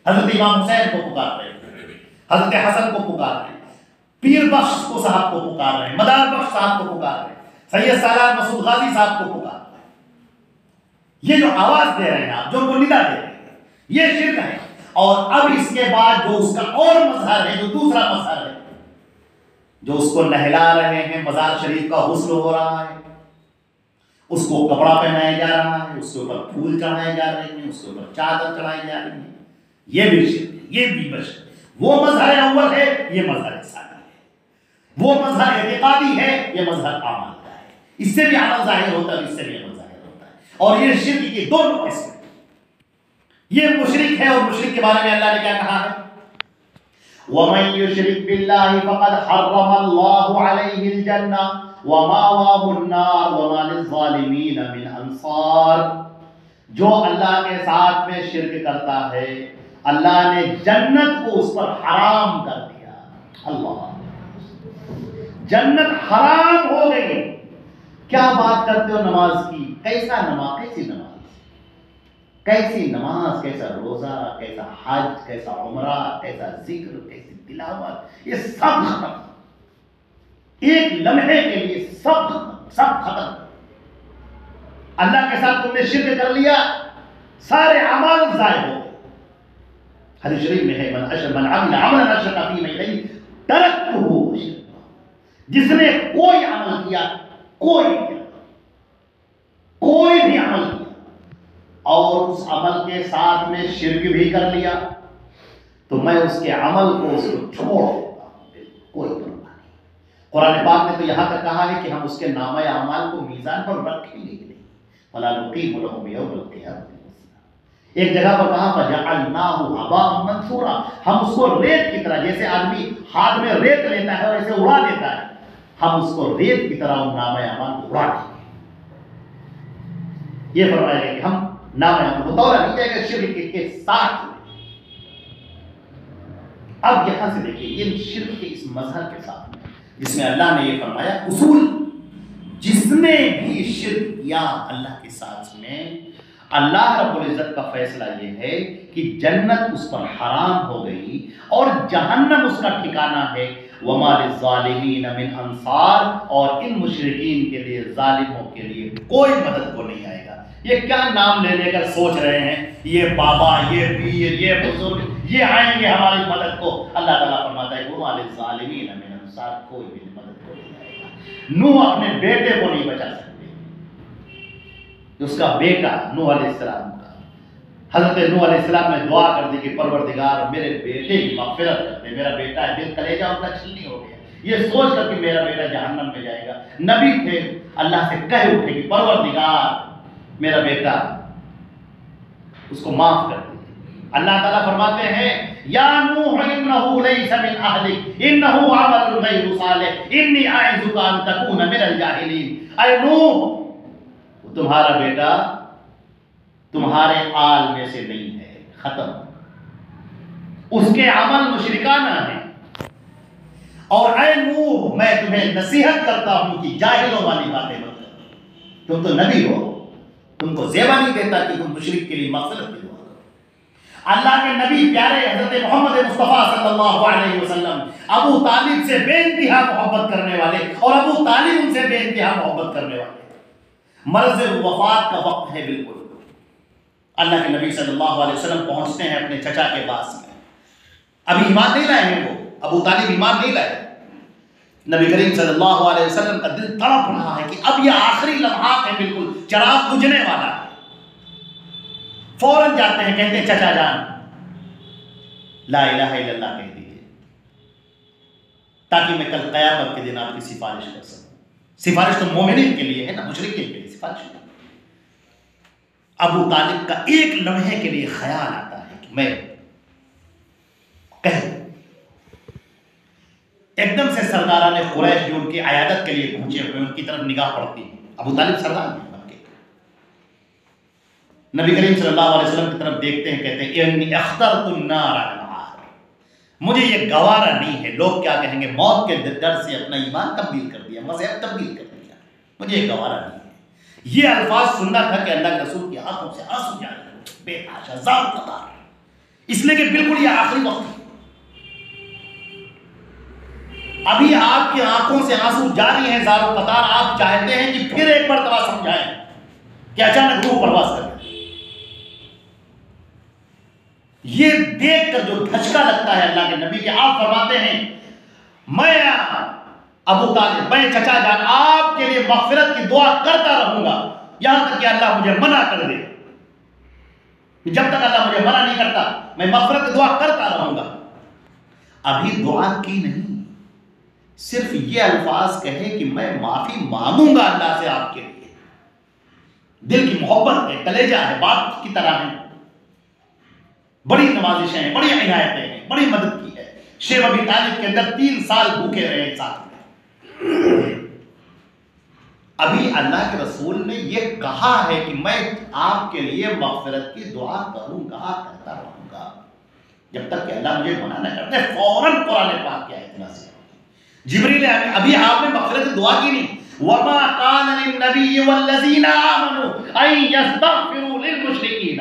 Speaker 1: حضرت امام حسین کو پکار رہے ہیں, حضرت حسن کو پکار رہے ہیں, پیر بخش کو صاحب کو پکار رہے ہیں, مدار بخش صاحب کو پکار رہے ہیں, سید سالار مسعود غازی صاحب کو پکار رہے ہیں. یہ جو آواز دے رہے ہیں آپ, جو ان کو ندا دے رہے ہیں, یہ شرک ہے. اور اب اس کے بعد جو اس کا اور مظہر ہے, جو دوسرا مظہر ہے, جو اس کو نہلا رہے ہیں, مزار شریف کا غسل ہو رہا ہے, اس کو کپڑا پہنایا جا رہا ہے, اس کے اوپر پھول چڑھائے جا رہے ہیں, اس کے اوپر چادر چڑھائی جا رہی ہیں, یہ بھی شرک ہے, یہ بھی بشر. وہ مظہر اول ہے, یہ مظہر ثانی ہے. وہ مظہر اعتقادی ہے, یہ مظہر عمل کا ہے. اس سے بھی عمل ظاہر ہوتا ہے, اس سے بھی عمل ظاہر ہوتا ہے. اور یہ شرک کی دونوں قسم. یہ مشرک ہے, اور مشرک کے بارے میں اللہ نے کیا کہا ہے؟ وَمَن يُشْرِكْ بِاللَّهِ فَقَدْ حَرَّمَ اللَّهُ عَلَيْهِ الْجَنَّةَ وَمَأْوَاهُ النَّارُ وَمَا لِلظَّالِمِينَ مِنْ أَنصَارٍ. جو اللہ کے ساتھ میں شرک کرتا ہے, اللہ نے جنت کو اس پر حرام کر دیا. اللہ, جنت حرام ہو گئی. کیا بات کرتے ہو نماز کی؟ کیسا نماز, کیسی نماز, کیسی نماز, کیسا روزہ, کیسا حج, کیسا عمرہ, کیسا ذکر, کیسی تلاوت, یہ سب ختم. ایک لمحے کے لیے سب ختم, سب ختم. اللہ کے ساتھ تم نے شرک کر لیا, سارے اعمال ضائع ہو گئے. حدیث شریف میں ہے من عمل عملا اشرک فیہ معی غیرہ ترکتہ وشرکہ. جس نے کوئی عمل کیا, کوئی بھی عمل کیا اور اس عمل کے ساتھ میں شرک بھی کر لیا, تو میں اس کے عمل کو, اس کو چھوڑ دیتا ہوں, کوئی پرواہ نہیں. قرآن پاک نے تو یہاں تک کہا ہے کہ ہم اس کے نامہ اعمال کو میزان پر رکھیں گے نہیں. وَلَا نُقِيمُ لَهُمْ يَوْمَ الْقِيَامَةِ وَزْنًا. ایک جگہ پر کہا فَجَعَلْنَاهُ هَبَاءً مَنْثُورًا, ہم اس کو ریت کی طرح, جیسے آدمی ہاتھ میں ریت لیتا ہے اور ایسے اڑا دیتا ہے, ہم اس کو ریت کی طرح ان نامہ اعمال کو اڑا دیں گے. یہ فرمایا گیا کہ ہم نامہ اعمال بطور نہیں جائے گا شرک کے ساتھ. اب یہاں سے دیکھیے یہ شرک کے اس مظہر کے ساتھ جس میں اللہ نے یہ فرمایا اصول, جس نے بھی شرک کیا اللہ کے ساتھ میں, اللہ رب العزت کا فیصلہ یہ ہے کہ جنت اس پر حرام ہو گئی اور جہنم اس کا ٹھکانہ ہے. وَمَا لِلظَّالِمِينَ مِنْ أَنصَارٍ, اور ان مشرکین کے لیے, ظالموں کے لیے کوئی مدد کو نہیں آئے گا. یہ کیا نام لے لے کر سوچ رہے ہیں, یہ بابا, یہ پیر, یہ بزرگ, یہ آئیں گے ہماری مدد کو. اللہ تعالیٰ فرماتا ہے وَمَا لِلظَّالِمِينَ مِنْ أَنصَارٍ, کوئی بھی مدد کو نہیں آئے گا. نوح اپنے بیٹے کو نہیں بچا سکتے. اس کا بیٹا نوح علیہ السلام کا, حضرت نوح علیہ السلام نے دعا کر دی کہ پروردگار میرے بیٹے کی مغفرت کر دے, میرا بیٹا ہے, دل کلیجہ ان کا چھلنی ہو گیا یہ سوچ کر کہ میرا بیٹا جہنم میں جائے گا. نبی تھے, اللہ سے کہہ اٹھے کہ پروردگار میرا بیٹا, اس کو معاف کر دے. اللہ تعالیٰ فرماتے ہیں یا نوح انہ لیس من اہلک انہ عمل غیر صالح انی اعظک ان تکون من الجاہلین. اے نوح, تمہارا بیٹا تمہارے آل میں سے نہیں ہے, ختم. اس کے عمل مشرکانہ ہیں. اور اے نوح میں تمہیں نصیحت کرتا ہوں کہ جاہلوں والی باتیں مت کرو. تم تو نبی ہو, تم کو زیبا نہیں دیتا کہ تم مشرک کے لیے مغفرت کی دعا کرو. اللہ کے نبی پیارے حضرت محمد مصطفیٰ صلی اللہ علیہ وسلم ابو طالب سے بے انتہا محبت کرنے والے, اور ابو طالب ان سے بے انتہا محبت کرنے والے. مرض وفات کا وقت ہے بالکل. اللہ کے نبی صلی اللہ علیہ وسلم پہنچتے ہیں اپنے چچا کے پاس میں. ابھی ایمان نہیں لائے ہیں, وہ ابو طالب ایمان نہیں لائے. نبی کریم صلی اللہ علیہ وسلم کا دل تڑپ رہا ہے کہ اب یہ آخری لمحات ہیں, بالکل چراغ بجھنے والا ہے. فوراً جاتے ہیں, کہتے ہیں چچا جان لا الہ الا اللہ کہہ دیجیے تاکہ میں کل قیامت کے دن آپ کی سفارش کر سکوں. سفارش تو مومنین کے لیے ہے نا, مشرکین کے لیے سفارش نہیں. ابو طالب کا ایک لمحے کے لیے خیال آتا ہے کہ میں کہوں. ایک دم سے سرداران قریش جو ان کی عیادت کے لیے پہنچے ہوئے ان کی طرف نگاہ پڑتی ہے. ابو طالب سردار ہیں بن کے. نبی کریم صلی اللہ علیہ وسلم کی طرف دیکھتے ہیں, کہتے ہیں انی اخترت النار علی النار, مجھے یہ گوارا نہیں ہے. لوگ کیا کہیں گے, موت کے ڈر سے اپنا ایمان تبدیل کر دیا, مذہب تبدیل کر دیا, مجھے یہ گوارا نہیں ہے. یہ الفاظ سننا تھا کہ اللہ کے رسول کی آنکھوں سے آنسو جا رہے ہیں, بے تحاشا زار قطار, اس لیے کہ بالکل یہ آخری وقت ہے. ابھی آپ کی آنکھوں سے آنسو جاری ہیں زار و قطار. آپ چاہتے ہیں کہ پھر ایک مرتبہ سمجھائیں کہ اچانک روح پرواز کر گئی. یہ دیکھ کر جو دھچکا لگتا ہے اللہ کے نبی کے, آپ فرماتے ہیں میں ابو طالب, میں چچا جان آپ کے لیے مغفرت کی دعا کرتا رہوں گا یہاں تک کہ اللہ مجھے منع کر دے. جب تک اللہ مجھے منع نہیں کرتا میں مغفرت کی دعا کرتا رہوں گا. ابھی دعا کی نہیں, صرف یہ الفاظ کہے کہ میں معافی مانگوں گا اللہ سے آپ کے لیے. دل کی محبت ہے, کلیجہ ہے, بات کی طرح ہے. بڑی نوازشیں ہیں, بڑی عنایتیں ہیں, بڑی مدد کی ہے. شیب ابی طالب کے اندر 3 سال بھوکے رہے ساتھ میں. ابھی اللہ کے رسول نے یہ کہا ہے کہ میں آپ کے لیے مغفرت کی دعا کروں گا, کرتا رہوں گا جب تک کہ اللہ مجھے منع نہ کرتے. فوراً قرآن پاک کی آیت نازل ہوئی. جبریل ابھی آپ نے مغفرت کی دعا کی نہیں. وَمَا كَانَ لِلنَّبِيِّ وَالَّذِينَ آمَنُوا أَن يَسْتَغْفِرُوا لِلْمُشْرِكِينَ,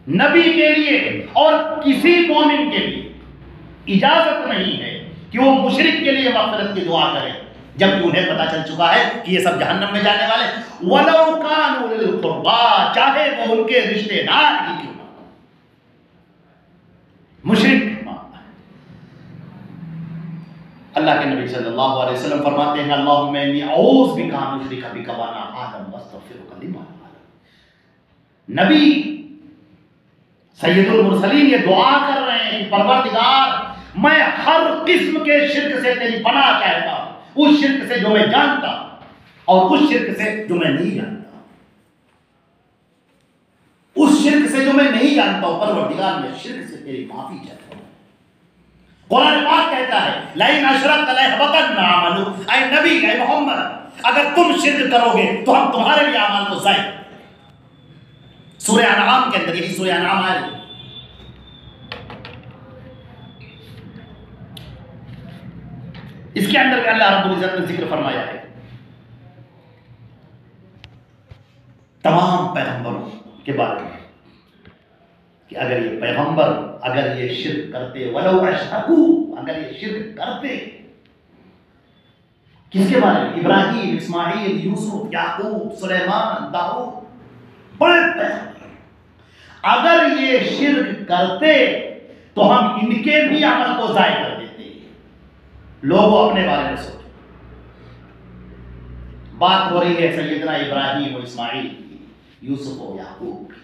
Speaker 1: نبی کے لیے اور کسی مومن کے لیے اجازت نہیں ہے کہ وہ مشرک کے لیے مغفرت کی دعا کریں جبکہ انہیں پتا چل چکا ہے کہ یہ سب جہنم میں جانے والے. وَلَوْ كَانُوا لِلْقُرْبَىٰ, چاہے وہ ان کے رشتے دار ہی کیوں نہ ہوں. مشرک اللہ کے نبی صلی اللہ علیہ وسلم فرماتے ہیں اللہم انی اعوذ بک ان اشرک بک وانا اعلم واستغفرک لما اعلم. نبی سید المرسلین یہ دعا کر رہے ہیں پروردگار میں ہر قسم کے شرک سے تیری پناہ چاہتا ہوں, اس شرک سے جو میں جانتا اور اس شرک سے جو میں نہیں جانتا. اس شرک سے جو میں نہیں جانتا ہوں پروردگار میں شرک سے تیری معافی چاہتا ہوں. قرآن پاک کہتا ہے لَإِنْ أَشْرَكْتَ لَيَحْبَطَنَّ عَمَلُكَ, اے نبی اے محمد اگر تم شرک کرو گے تو ہم تمہارے بھی اعمال کو ضائع کر دیں گے. سورہ انعام کے اندر یہی سورہ انعام ہے. اس کے اندر بھی اللہ رب العزت نے ذکر فرمایا ہے تمام پیغمبروں کے بارے میں کہ اگر یہ پیغمبر اگر یہ شرک کرتے, ولو اشرکوا, اگر یہ شرک کرتے, کس کے بارے میں؟ ابراہیم, اسماعیل, یوسف, یعقوب, سلیمان, داؤد, بڑے پیغمبر. اگر یہ شرک کرتے تو ہم ان کے بھی عمل کو ضائع کر دیتے. لوگوں اپنے بارے میں سوچو. بات ہو رہی ہے سیدنا ابراہیم و اسماعیل کی, یوسف و یعقوب کی,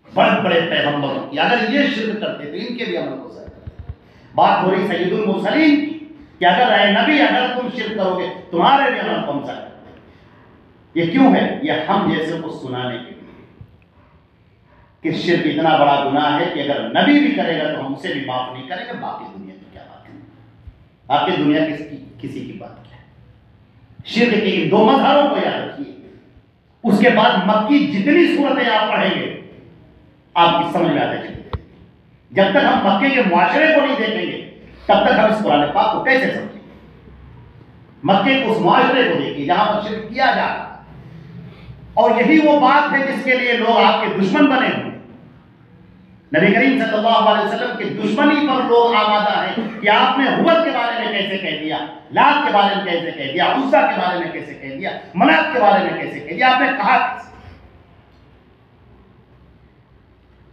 Speaker 1: بڑے بڑے پیغمبروں کی. اگر یہ شرک کرتے تو ان کے بھی عمل کو ضائع کرتے. بات ہو رہی سید المرسلین کی کہ اگر اے نبی اگر تم شرک کرو گے تمہارے بھی عمل کو ضائع کرتے. یہ کیوں ہے؟ یہ ہم جیسے کو سنانے کے لیے کہ شرک اتنا بڑا گناہ ہے کہ اگر نبی بھی کرے گا تو ہم اسے بھی معاف نہیں کریں گے. باقی دنیا کی کیا بات ہے, باقی دنیا کسی کی بات کیا ہے. شرک کے ان 2 مظہروں کو یاد رکھیے. اس کے بعد مکی جتنی صورتیں آپ پڑھیں گے آپ کی سمجھ میں آتے چلے. جب تک ہم مکے کے معاشرے کو نہیں دیکھیں گے تب تک ہم اس قرآن پاک کو کیسے سمجھیں گے؟ مکے کو اس معاشرے کو دیکھیے جہاں پر شرک کیا جا رہا ہے، اور یہی وہ بات ہے جس کے لیے لوگ آپ کے دشمن بنے ہوئے۔ نبی کریم صلی اللہ علیہ وسلم کی دشمنی پر لوگ آمادہ ہیں کہ آپ نے حبل کے بارے میں کیسے کہہ دیا، لات کے بارے میں کیسے کہہ دیا، عزا کے بارے میں کیسے کہہ دیا، منات کے بارے میں کیسے کہہ دیا، آپ نے کہا کیسے؟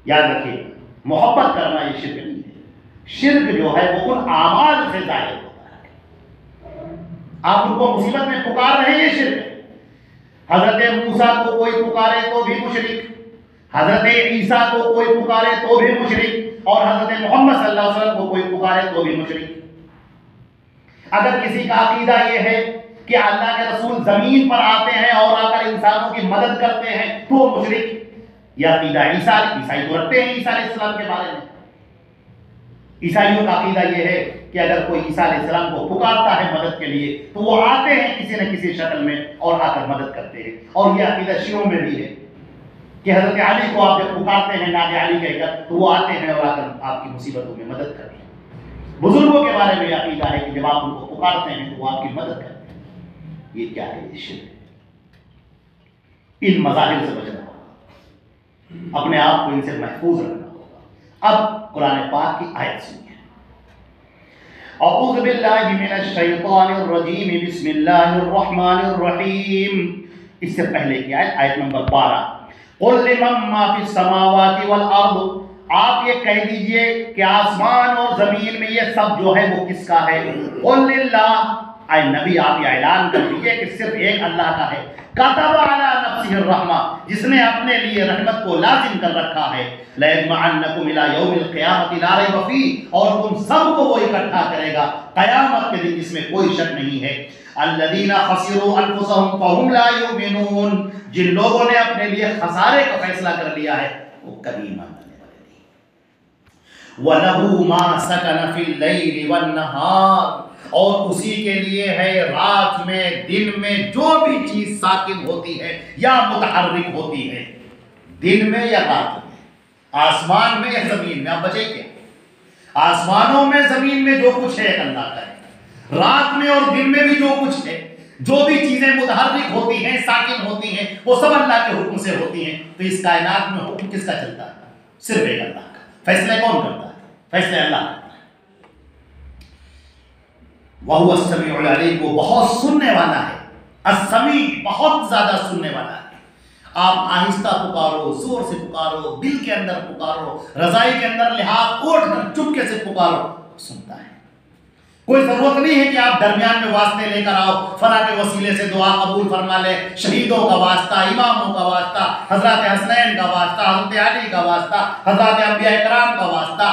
Speaker 1: یاد رکھیے محبت کرنا یہ شرک نہیں ہے، شرک جو ہے وہ ان اعمال سے ظاہر ہوتا ہے۔ آپ ان کو مصیبت میں پکار رہے ہیں، یہ شرک ہے۔ حضرت موسیٰ کو کوئی پکارے تو بھی مشرک، حضرت عیسیٰ کو کوئی پکارے تو بھی مشرک، اور حضرت محمد صلی اللہ علیہ وسلم کو کوئی پکارے تو بھی مشرک۔ اگر کسی کا عقیدہ یہ ہے کہ اللہ کے رسول زمین پر آتے ہیں اور آ کر انسانوں کی مدد کرتے ہیں تو وہ مشرک، یہ عقیدہ عیسائی تو رکھتے ہیں عیسیٰ علیہ السلام کے بارے میں۔ عیسائیوں کا عقیدہ یہ ہے کہ اگر کوئی عیسیٰ علیہ السلام کو پکارتا ہے مدد کے لیے تو وہ آتے ہیں کسی نہ کسی شکل میں اور آ کر مدد کرتے ہیں، اور یہ عقیدہ شیعوں میں بھی ہے کہ حضرت علی کو آپ جب پکارتے ہیں ناد علی کہہ کر تو وہ آتے ہیں اور آ کر آپ کی مصیبتوں میں مدد کرتے ہیں۔ بزرگوں کے بارے میں یہ عقیدہ ہے کہ جب آپ ان کو پکارتے ہیں تو وہ آپ کی مدد کرتے ہیں۔ یہ کیا ہے؟ یہ شرک ہے۔ ان مظاہر سے بچنا ہوگا، اپنے آپ کو ان سے محفوظ رکھنا ہوگا۔ اب قرآن پاک کی آیت سنیے۔ اعوذ باللہ من الشیطان الرجیم بسم اللہ الرحمن الرحیم۔ اس سے پہلے کی آیت نمبر 12، قل لمن ما فی السماوات والارض، آپ یہ کہہ دیجئے کہ آسمان اور زمین میں یہ سب جو ہے وہ کس کا ہے؟ قل للہ، اے نبی آپ یہ اعلان کر دیجئے کہ صرف ایک اللہ کا ہے۔ کتب علی نفسہ الرحمہ، جس نے اپنے لیے رحمت کو لازم کر رکھا ہے۔ لیجمعنکم الی یوم القیامۃ لا ریب فیہ، اور تم سب کو وہ اکٹھا کرے گا قیامت کے دن جس میں کوئی شک نہیں ہے۔ الذین خسروا انفسهم فهم لا یؤمنون، جن لوگوں نے اپنے لیے خسارے کا فیصلہ کر لیا ہے وہ کبھی ایمان لانے والے نہیں۔ وَلَهُ مَا سَكَنَ فِي اللَّيْلِ وَالنَّهَارِ، اور اسی کے لیے ہے رات میں دن میں جو بھی چیز ساکن ہوتی ہے یا متحرک ہوتی ہے، دن میں یا رات میں، آسمان میں یا زمین میں۔ آپ بچے کیا؟ آسمانوں میں زمین میں جو کچھ ہے اللہ کا ہے، رات میں اور دن میں بھی جو کچھ ہے، جو بھی چیزیں متحرک ہوتی ہیں ساکن ہوتی ہیں وہ سب اللہ کے حکم سے ہوتی ہیں۔ تو اس کائنات میں حکم کس کا چلتا ہے؟ صرف ایک اللہ کا۔ فیصلے کون کرتا ہے؟ فیصلے اللہ کرتا ہے۔ وَهُوَ السَّمِيعُ الْعَلِيمُ، وہ بہت سننے والا ہے۔ السمیع، بہت زیادہ سننے والا ہے۔ آپ آہستہ پکارو، زور سے پکارو، دل کے اندر پکارو، رضائی کے اندر لحاظ اوٹ کر چپکے سے پکارو، سنتا ہے۔ کوئی ضرورت نہیں ہے کہ آپ درمیان میں واسطے لے کر آؤ، فلاں کے وسیلے سے دعا قبول فرما لے، شہیدوں کا واسطہ، اماموں کا واسطہ، حضرات حسنین کا واسطہ، حضرت علی کا واسطہ، حضرات انبیاء کرام کا واسطہ،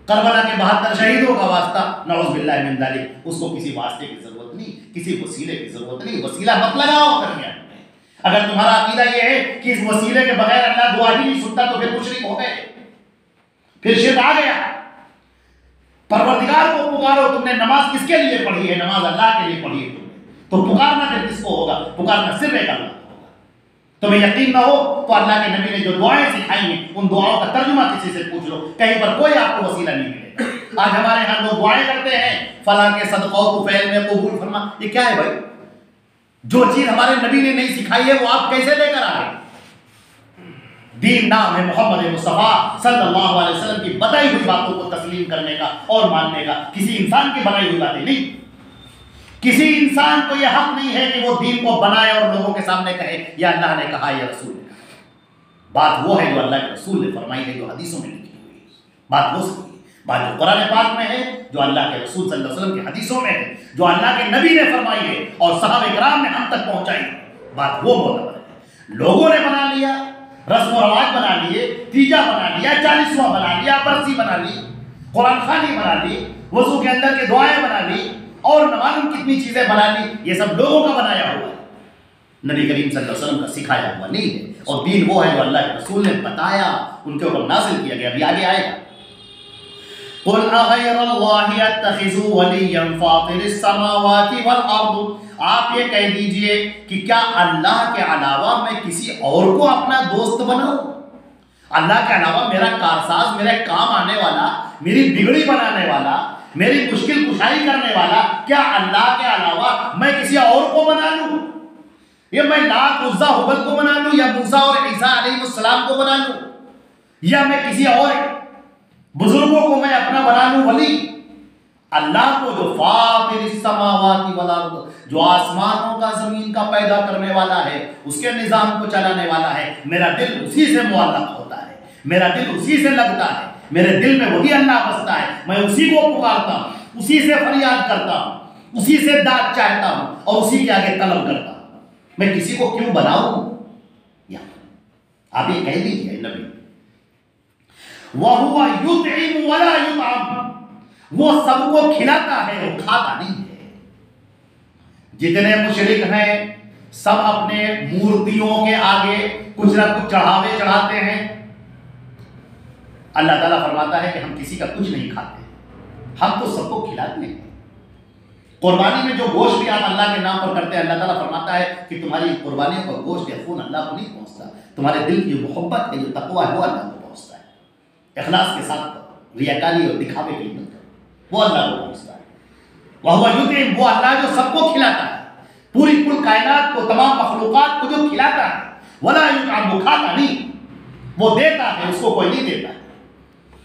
Speaker 1: کربلا کے 72 شہیدوں کا واسطہ، نعوذ باللہ من ذلک۔ اس کو کسی واسطے کی ضرورت نہیں، کسی وسیلے کی ضرورت نہیں، وسیلہ مت لگاؤ درمیان میں۔ اگر تمہارا عقیدہ یہ ہے کہ اس وسیلے کے بغیر اللہ دعا ہی نہیں سنتا تو پھر مشرک ہو گئے، پھر شرک آ گیا۔ پروردگار کو پکارو۔ تم نے نماز کس کے لیے پڑھی ہے؟ نماز اللہ کے لیے پڑھی ہے تم نے، تو پکارنا پھر کس کو ہوگا؟ پکارنا صرف ایک اللہ کو ہوگا۔ تمہیں یقین نہ ہو تو اللہ کے نبی نے جو دعائیں سکھائی ہیں ان دعاؤں کا ترجمہ کسی سے پوچھ لو، کہیں پر کوئی آپ کو وسیلہ نہیں ملے گا۔ آج ہمارے ہاں لوگ دعائیں کرتے ہیں فلاں کے صدقوں کو فعل میں قبول فرما، یہ کیا ہے بھائی؟ جو چیز ہمارے نبی نے نہیں سکھائی ہے وہ آپ کیسے لے کر آئے؟ دین نام ہے محمد مصطفیٰ صلی اللہ علیہ وسلم کی بتائی ہوئی باتوں کو تسلیم کرنے کا اور ماننے کا، کسی انسان کی بنائی ہوئی باتیں نہیں۔ کسی انسان کو یہ حق نہیں ہے کہ وہ دین کو بنائے اور لوگوں کے سامنے کہے یا اللہ نے کہا یا رسول نے کہا۔ بات وہ ہے جو اللہ کے رسول نے فرمائی ہے، جو حدیثوں میں لکھی ہوئی ہے، بات وہ صحیح ہے۔ بات جو قرآن پاک میں ہے، جو اللہ کے رسول صلی اللہ علیہ وسلم کی حدیثوں میں ہے، جو اللہ کے نبی نے فرمائی ہے اور صحابہ کرام نے ہم تک پہنچائی ہے، بات وہ معتبر ہے۔ لوگوں نے بنا لیا، رسم و رواج بنا لیے، تیجا بنا لیا، 40واں بنا لیا، برسی بنا لی، قرآن خوانی بنا لی، وضو کے اندر کے دعائیں بنا لی، اور نہ معلوم کتنی چیزیں بنا لی۔ یہ سب لوگوں کا بنایا ہوا ہے، نبی کریم صلی اللہ علیہ وسلم کا سکھایا ہوا نہیں ہے۔ اور دین وہ ہے جو اللہ کے رسول نے بتایا، ان کے اوپر نازل کیا گیا، ابھی آگے آئے گا۔ قُلْ أَغَيْرَ اللَّهِ أَتَّخِذُ وَلِيًّا فَاطِرِ السَّمَاوَاتِ وَالْأَرْضِ، آپ یہ کہہ دیجئے کہ کیا اللہ کے علاوہ میں کسی اور کو اپنا دوست بناؤں؟ اللہ کے علاوہ میرا کارساز، میرے کام آنے والا، میری بگڑی بنانے والا، میری مشکل کشائی کرنے والا، کیا اللہ کے علاوہ میں کسی اور کو بنا لوں؟ یہ میں لات، عزا، ہبل کو بنا لوں، یا موسیٰ اور عیسیٰ علیہ السلام کو بنا لوں، یا میں کسی اور بزرگوں کو میں اپنا بنا لوں ولی؟ اللہ کو جو فاطر السماوات والارض، جو آسمانوں کا زمین کا پیدا کرنے والا ہے، اس کے نظام کو چلانے والا ہے، میرا دل اسی سے معلق ہوتا ہے، میرا دل اسی سے لگتا ہے، میرے دل میں وہی اللہ بستا ہے، میں اسی کو پکارتا ہوں، اسی سے فریاد کرتا ہوں، اسی سے داد چاہتا ہوں اور اسی کے آگے طلب کرتا ہوں، میں کسی کو کیوں بناؤں؟ یا آپ یہ کہہ دیجئے نبی وَهُوَ يُطْعِمُ وَلَا يُطْعَمُ، وہ سب کو کھلاتا ہے، وہ کھاتا نہیں ہے۔ جتنے مشرک ہیں سب اپنے مورتیوں کے آگے کچھ نہ کچھ چڑھاوے چڑھاتے ہیں، اللہ تعالیٰ فرماتا ہے کہ ہم کسی کا کچھ نہیں کھاتے، ہم تو سب کو کھلاتے ہیں۔ قربانی میں جو گوشت بھی آپ اللہ کے نام پر کرتے ہیں، اللہ تعالیٰ فرماتا ہے کہ تمہاری قربانیوں کا گوشت یا خون اللہ کو نہیں پہنچتا، تمہارے دل کی جو محبت ہے، جو تقویٰ ہے، وہ اللہ کو پہنچتا ہے۔ اخلاص کے ساتھ ریاکاری اور دکھاوے کی مت کرو، وہ اللہ کو پہنچتا ہے۔ وَهُوَ يُطْعِمُ، وہ اللہ جو سب کو کھلاتا ہے، پوری کل کائنات کو، تمام مخلوقات کو جو کھلاتا ہے، وَلَا يُطْعَمُ، وہ کھاتا نہیں، وہ دیتا ہے، اس کو کوئی نہیں دیتا ہے،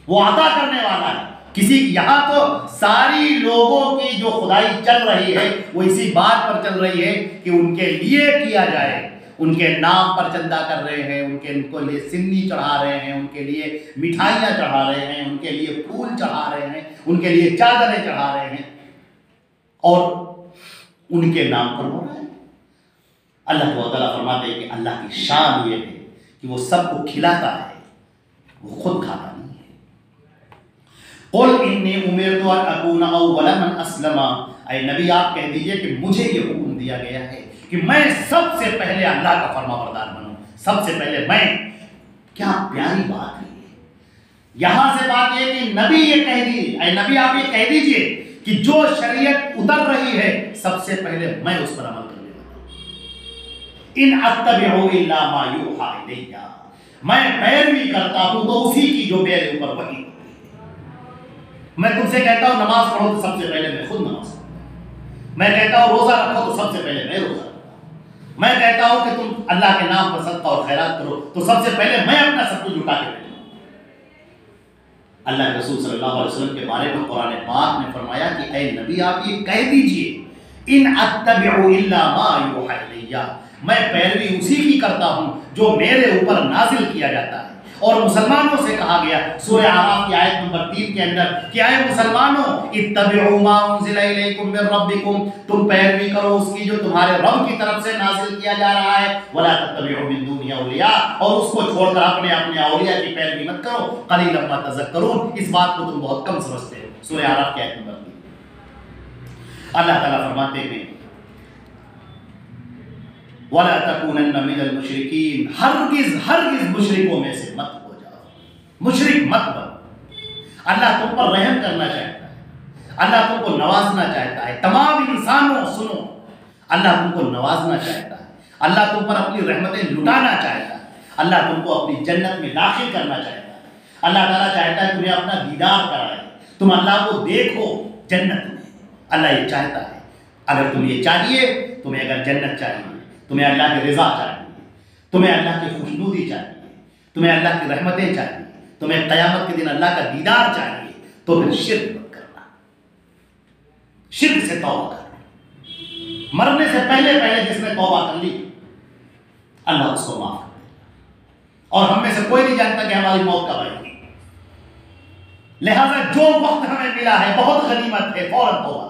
Speaker 1: وہ عطا کرنے والا ہے۔ کسی یہاں تو ساری لوگوں کی جو خدائی چل رہی ہے وہ اسی بات پر چل رہی ہے کہ ان کے لیے کیا جائے، ان کے نام پر چندہ کر رہے ہیں، ان کے لیے سنی چڑھا رہے ہیں، ان کے لیے مٹھائیاں چڑھا رہے ہیں، ان کے لیے پھول چڑھا رہے ہیں، ان کے لیے چادریں چڑھا رہے ہیں، اور ان کے نام پر ہو رہا ہے۔ اللہ تعالیٰ فرماتے ہیں کہ اللہ کی شان یہ ہے کہ وہ سب کو کھلاتا ہے، وہ خود کھاتا نہیں ہے۔ قُلْ إِنِّي أُمِرْتُ أَنْ أَكُونَ أَوَّلَ مَنْ أَسْلَمَ، اے نبی آپ کہہ دیجئے کہ مجھے یہ حکم دیا گیا ہے کہ میں سب سے پہلے اللہ کا فرما بردار بنوں، سب سے پہلے میں۔ کیا پیاری بات ہے یہاں سے بات یہ کہ نبی یہ کہہ دیجئے، اے نبی آپ یہ کہہ دیجئے کہ جو شریعت اتر رہی ہے سب سے پہلے میں اس پر عمل کرنے والا ہوں۔ إِنْ أَتَّبِعُ إِلَّا مَا يُوحَىٰ إِلَيَّ، میں پیروی کرتا ہوں تو اسی کی جو میرے اوپر وحی ہوتی ہے۔ میں تم سے کہتا ہوں نماز پڑھو تو سب سے پہلے میں خود نماز پڑھتا ہوں، میں کہتا ہوں روزہ رکھو تو سب سے پہلے میں روزہ رکھتا ہوں، میں کہتا ہوں کہ تم اللہ کے نام پر صدقہ اور خیرات کرو تو سب سے پہلے میں اپنا سب کچھ لٹا کے بیٹھوں۔ اللہ کے رسول صلی اللہ علیہ وسلم کے بارے میں قرآن پاک نے فرمایا کہ اے نبی آپ یہ کہہ دیجئے ان اتبع الا ما یوحی الی، میں پیروی اسی کی کرتا ہوں جو میرے اوپر نازل کیا جاتا ہے۔ اور مسلمانوں سے کہا گیا سورہ اعراف کی آیت نمبر 3 کے اندر کہ اے مسلمانوں اتبعوا ما انزل الیکم من ربکم، تم پیروی کرو اس کی جو تمہارے رب کی طرف سے نازل کیا جا رہا ہے، ولا تتبعوا من دون اولیاء، اور اس کو چھوڑ کر اپنے اولیاء کی پیروی مت کرو، قلیلا ما تذکرون، اس بات کو تم بہت کم سمجھتے ہو۔ سورہ اعراف کی آیت نمبر 3 اللہ تعالیٰ فرماتے ہیں وَلَا تَكُونَنَّ مِنَ الْمُشْرِكِينَ، ہرگز مشرکوں میں سے مت ہو جاؤ، مشرک مت بنو۔ اللہ تم پر رحم کرنا چاہتا ہے، اللہ تم کو نوازنا چاہتا ہے، تمام انسانوں سنو، اللہ تم کو نوازنا چاہتا ہے، اللہ تم پر اپنی رحمتیں لٹانا چاہتا ہے، اللہ تم کو اپنی جنت میں داخل کرنا چاہتا ہے، اللہ تعالیٰ چاہتا ہے تمہیں اپنا دیدار کرائے، تم اللہ کو دیکھو جنت میں، اللہ یہ چاہتا ہے۔ اگر تم یہ چاہیے، تمہیں اگر جنت چاہیے، تمہیں اللہ کی رضا چاہیے، تمہیں اللہ کی خوشنودی چاہیے، تمہیں اللہ کی رحمتیں چاہیے، تمہیں قیامت کے دن اللہ کا دیدار چاہیے، تو پھر شرک مت کرنا، شرک سے توبہ کرنا۔ مرنے سے پہلے جس نے توبہ کر لی اللہ اس کو معاف کر دے گا، اور ہم میں سے کوئی نہیں جانتا کہ ہماری موت کب آئے گی، لہذا جو وقت ہمیں ملا ہے بہت غنیمت ہے، فوراً توبہ۔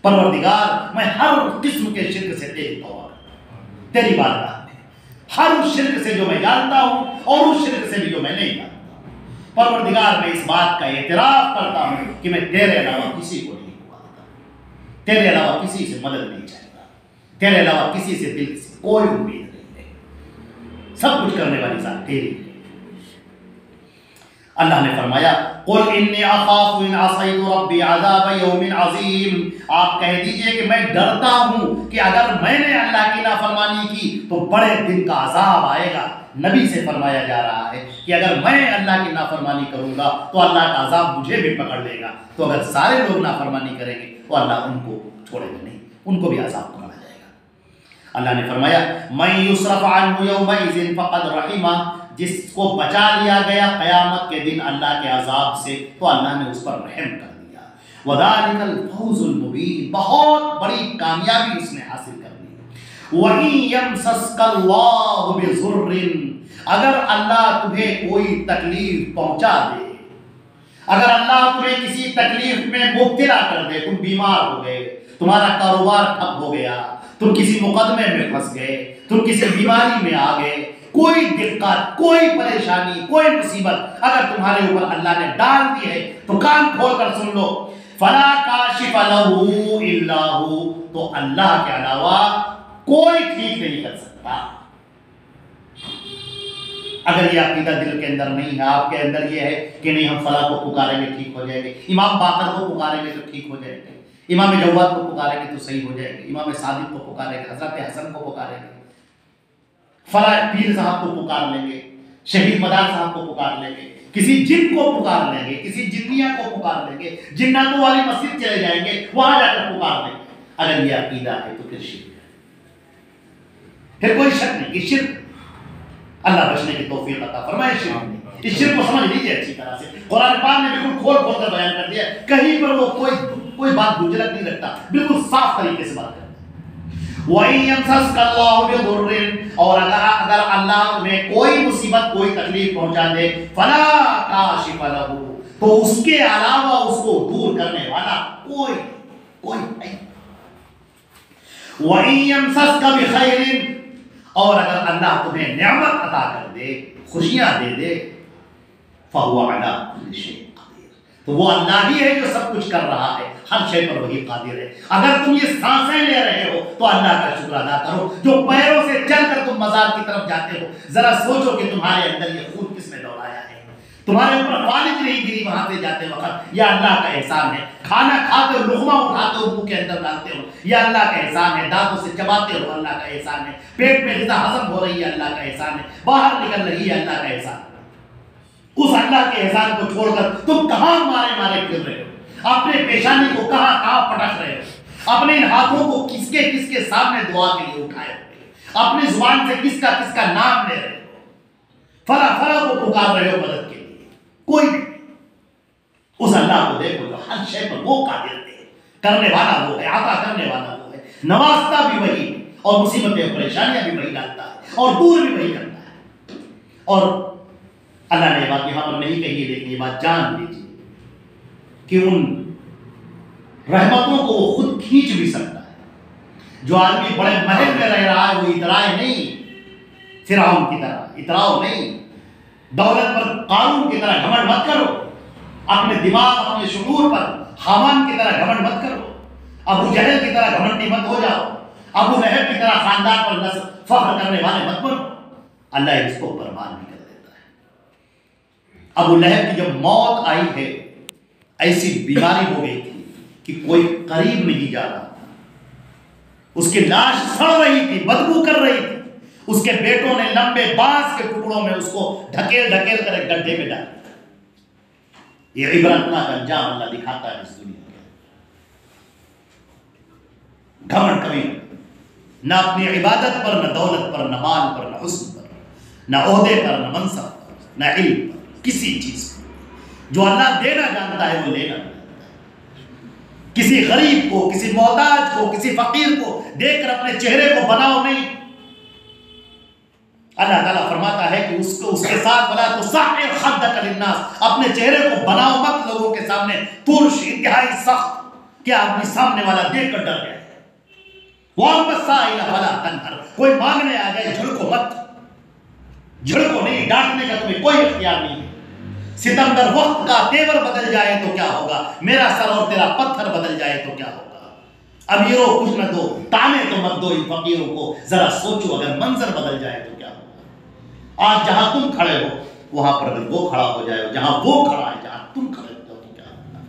Speaker 1: پروردگار میں ہر قسم کے شرک سے تیری توبہ تیری بارگاہ میں، ہر اس شرک سے جو میں جانتا ہوں اور اس شرک سے بھی جو میں نہیں جانتا ہوں۔ پروردگار میں اس بات کا اعتراف کرتا ہوں کہ میں تیرے علاوہ کسی کو نہیں پکارتا، تیرے علاوہ کسی سے مدد نہیں چاہتا، تیرے علاوہ کسی سے دل سے کوئی امید نہیں ہے، سب کچھ کرنے والی ذات تیری ہے۔ اللہ نے فرمایا قُلْ إِنِّي أَخَافُ إِنْ عَصَيْتُ رَبِّي عَذَابَ يَوْمٍ عَظِيمٍ، آپ کہہ دیجئے کہ میں ڈرتا ہوں کہ اگر میں نے اللہ کی نافرمانی کی تو بڑے دن کا عذاب آئے گا، نبی سے فرمایا جا رہا ہے کہ اگر میں اللہ کی نافرمانی کروں گا تو اللہ کا عذاب مجھے بھی پکڑ لے گا، تو اگر سارے لوگ نافرمانی کریں گے تو اللہ ان کو چھوڑے گا نہیں، ان کو بھی عذاب پکڑا جائے گا۔ اللہ نے فرمایا من یصرف عنہ یومئذ فقد رحمہ، جس کو بچا لیا گیا قیامت کے دن اللہ کے عذاب سے تو اللہ نے اس پر رحم کر دیا۔ وذلک الفوز المبین، بہت بڑی کامیابی اس نے حاصل کر لی۔ وَإِن يَمْسَسْكَ اللَّهُ بِضُرٍّ، اگر اللہ تمہیں کوئی تکلیف پہنچا دے، اگر اللہ تمہیں کسی تکلیف میں مبتلا کر دے، تم بیمار ہو گئے، تمہارا کاروبار ٹھپ ہو گیا، تم کسی مقدمے میں پھنس گئے، تم کسی بیماری میں آ گئے، کوئی دقت، کوئی پریشانی، کوئی مصیبت اگر تمہارے اوپر اللہ نے ڈال دی ہے تو کان کھول کر سن لو، فلا کاشف لہ الا ہو، تو اللہ کے علاوہ کوئی ٹھیک نہیں کر سکتا۔ اگر یہ عقیدہ دل کے اندر نہیں ہے، آپ کے اندر یہ ہے کہ نہیں ہم فلاں کو پکاریں گے ٹھیک ہو جائے گے، امام باقر کو پکاریں گے تو ٹھیک ہو جائے گے، امام جواد کو پکاریں گے تو صحیح ہو جائے گے، امام صادق کو پکاریں گے، حضرت حسن کو پکاریں گے، فلاں پیر صاحب کو پکار لیں گے، شہید مدار صاحب کو پکار لیں گے، کسی جن کو پکار لیں گے، کسی جنیہ کو پکار لیں گے، جناتوں والی مسجد چلے جائیں گے، وہاں جا کر پکار لیں گے۔ اگر یہ عقیدہ ہے تو پھر شرک ہے، پھر کوئی شک نہیں کہ شرک، اللہ بچنے کی توفیق عطا فرمائے شرک نہیں۔ اس شرک کو سمجھ لیجیے اچھی طرح سے، قرآن پاک نے بالکل کھول کھول کر بیان کر دیا، کہیں پر وہ کوئی بات گجلت نہیں رکھتا، بالکل صاف طریقے سے بات کرتا ہے۔ وَإِن يَمْسَسْكَ اللَّهُ بِضُرٍّ، اور اگر اللہ میں کوئی مصیبت، کوئی تکلیف پہنچا دے، فَلَا كَاشِفَ لَهُ، تو اس کے علاوہ اس کو دور کرنے والا کوئی نہیں۔ وَإِن يَمْسَسْكَ بِخَيْرٍ، اور اگر اللہ تمہیں نعمت عطا کر دے، خوشیاں دے دے، فَهُوَ عَلَىٰ كُلِّ شَيْءٍ قَدِيرٌ، تو وہ اللہ ہی ہے جو سب کچھ کر رہا ہے، ہر شے پر وہی قادر ہے۔ اگر تم یہ سانسیں لے رہے ہو تو اللہ کا شکر ادا کرو، جو پیروں سے چل کر تم مزار کی طرف جاتے ہو، ذرا سوچو کہ تمہارے اندر یہ خون کس نے دوڑایا ہے، تمہارے اوپر فالج نہیں گری وہاں سے جاتے وقت، یہ اللہ کا احسان ہے۔ کھانا کھاتے ہو، لقمہ اٹھاتے ہو، منہ کے اندر ڈالتے ہو، یہ اللہ کا احسان ہے۔ دانتوں سے چباتے ہو، اللہ کا احسان ہے۔ پیٹ میں غذا ہضم ہو رہی ہے، اللہ کا احسان ہے۔ باہر نکل رہی ہے، اللہ کا احسان ہے۔ اس اللہ کے احسان کو چھوڑ کر تم کہاں مارے مارے پھر رہے ہو، اپنے پیشانی کو کہاں پٹک رہے ہو، اپنے ان ہاتھوں کو کس کے سامنے دعا کے لیے اٹھائے ہوئے، اپنی زبان سے کس کا نام لے رہے ہو، فلاں کو پکار رہے ہو مدد کے لیے، کوئی نہیں۔ اس اللہ کو دیکھو جو ہر شے پر وہ قادر ہے، کرنے والا وہ ہے، عطا کرنے والا وہ ہے، نوازتا بھی وہی ہے، اور مصیبتیں پریشانیاں بھی وہی ڈالتا ہے، اور دور بھی وہی کرتا ہے۔ اور اللہ نے یہ بات یہاں پر نہیں کہی ہے، لیکن یہ بات جان لیجیے کہ ان رحمتوں کو وہ خود کھینچ بھی سکتا ہے۔ جو آدمی بڑے محل میں رہ رہا ہے وہ اترائے نہیں، فرعون کی طرح اتراؤ نہیں، دولت پر قارون کی طرح گھمنڈ مت کرو، اپنے دماغ، اپنے شعور پر حامان کی طرح گھمنڈ مت کرو، ابو جہل کی طرح گھمنڈی مت ہو جاؤ، ابو لہب کی طرح خاندان پر نسل فخر کرنے والے مت بنو۔ اللہ اس کو برباد بھی کر دیتا ہے۔ ابو لہب کی جب موت آئی ہے، ایسی بیماری ہو گئی تھی کہ کوئی قریب نہیں جا رہا تھا، اس کی لاش سڑ رہی تھی، بدبو کر رہی تھی، اس کے بیٹوں نے لمبے بانس کے ٹکڑوں میں اس کو ڈھکیل کر ایک گڈھے میں ڈال دیا۔ یہ عبرتناک انجام اللہ دکھاتا ہے اس دنیا میں۔ گھمنڈ کبھی نہ اپنی عبادت پر، نہ دولت پر، نہ مال پر، نہ حسن پر، نہ عہدے پر، نہ منصب پر، نہ علم پر، کسی چیز پر۔ جو اللہ دینا جانتا ہے وہ لینا جانتا ہے۔ کسی غریب کو، کسی محتاج کو، کسی فقیر کو دیکھ کر اپنے چہرے کو بناؤ نہیں۔ اللہ تعالیٰ فرماتا ہے کہ اس کے ساتھ ولا تصعر خدک للناس، اپنے چہرے کو بناؤ مت لوگوں کے سامنے ترش، انتہائی سخت، کہ آدمی سامنے والا دیکھ کر ڈر گیا۔ وَأَمَّا السَّائِلَ فَلَا تَنْهَرْ، کوئی مانگنے آ جائے جھڑکو مت، جھڑکو نہیں، ڈانٹنے کا تمہیں کوئی اختیار نہیں ہے۔ ستمبر وقت کا تیور بدل جائے تو کیا ہوگا، میرا سر اور تیرا پتھر بدل جائے تو کیا ہوگا۔ امیروں کچھ نہ دو، تانے تو مت دو ان فقیروں کو، ذرا سوچو اگر منظر بدل جائے تو کیا ہوگا۔ آج جہاں تم کھڑے ہو وہاں پر اگر وہ کھڑا ہو جائے، جہاں وہ کھڑا ہے جہاں تم کھڑے ہو تو کیا ہوگا۔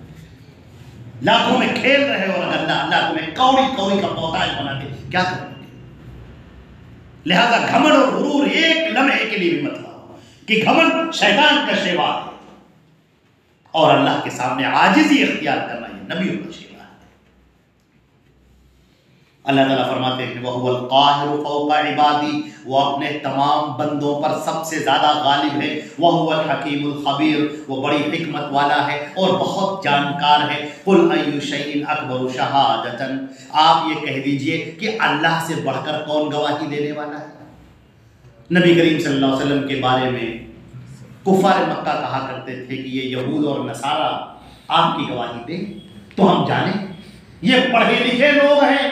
Speaker 1: لاکھوں میں کھیل رہے ہو اور اگر اللہ تمہیں کوڑی کا محتاج بنا دے کیا کرو گے۔ لہذا گھمنڈ اور غرور ایک لمحے کے لیے بھی مت لاؤ کہ گھمنڈ شیطان کا شیوا ہے اور اللہ کے سامنے عاجزی اختیار کرنا یہ نبیوں کا شیوا ہے۔ اللہ تعالیٰ فرماتے ہیں وَهُوَ الْقَاهِرُ فَوْقَ عِبَادِهِ، وہ اپنے تمام بندوں پر سب سے زیادہ غالب ہے۔ وَهُوَ الْحَكِيمُ الْخَبِيرُ، وہ بڑی حکمت والا ہے اور بہت جانکار ہے۔ قُلْ أَيُّ شَيْءٍ أَكْبَرُ شَهَادَةً، آپ یہ کہہ دیجئے کہ اللہ سے بڑھ کر کون گواہی دینے والا ہے؟ نبی کریم صلی اللہ علیہ وسلم کے بارے میں کفار مکہ کہا کرتے تھے کہ یہ یہود اور نصارہ آپ کی گواہی دیں تو ہم جانیں، یہ پڑھے لکھے لوگ ہیں،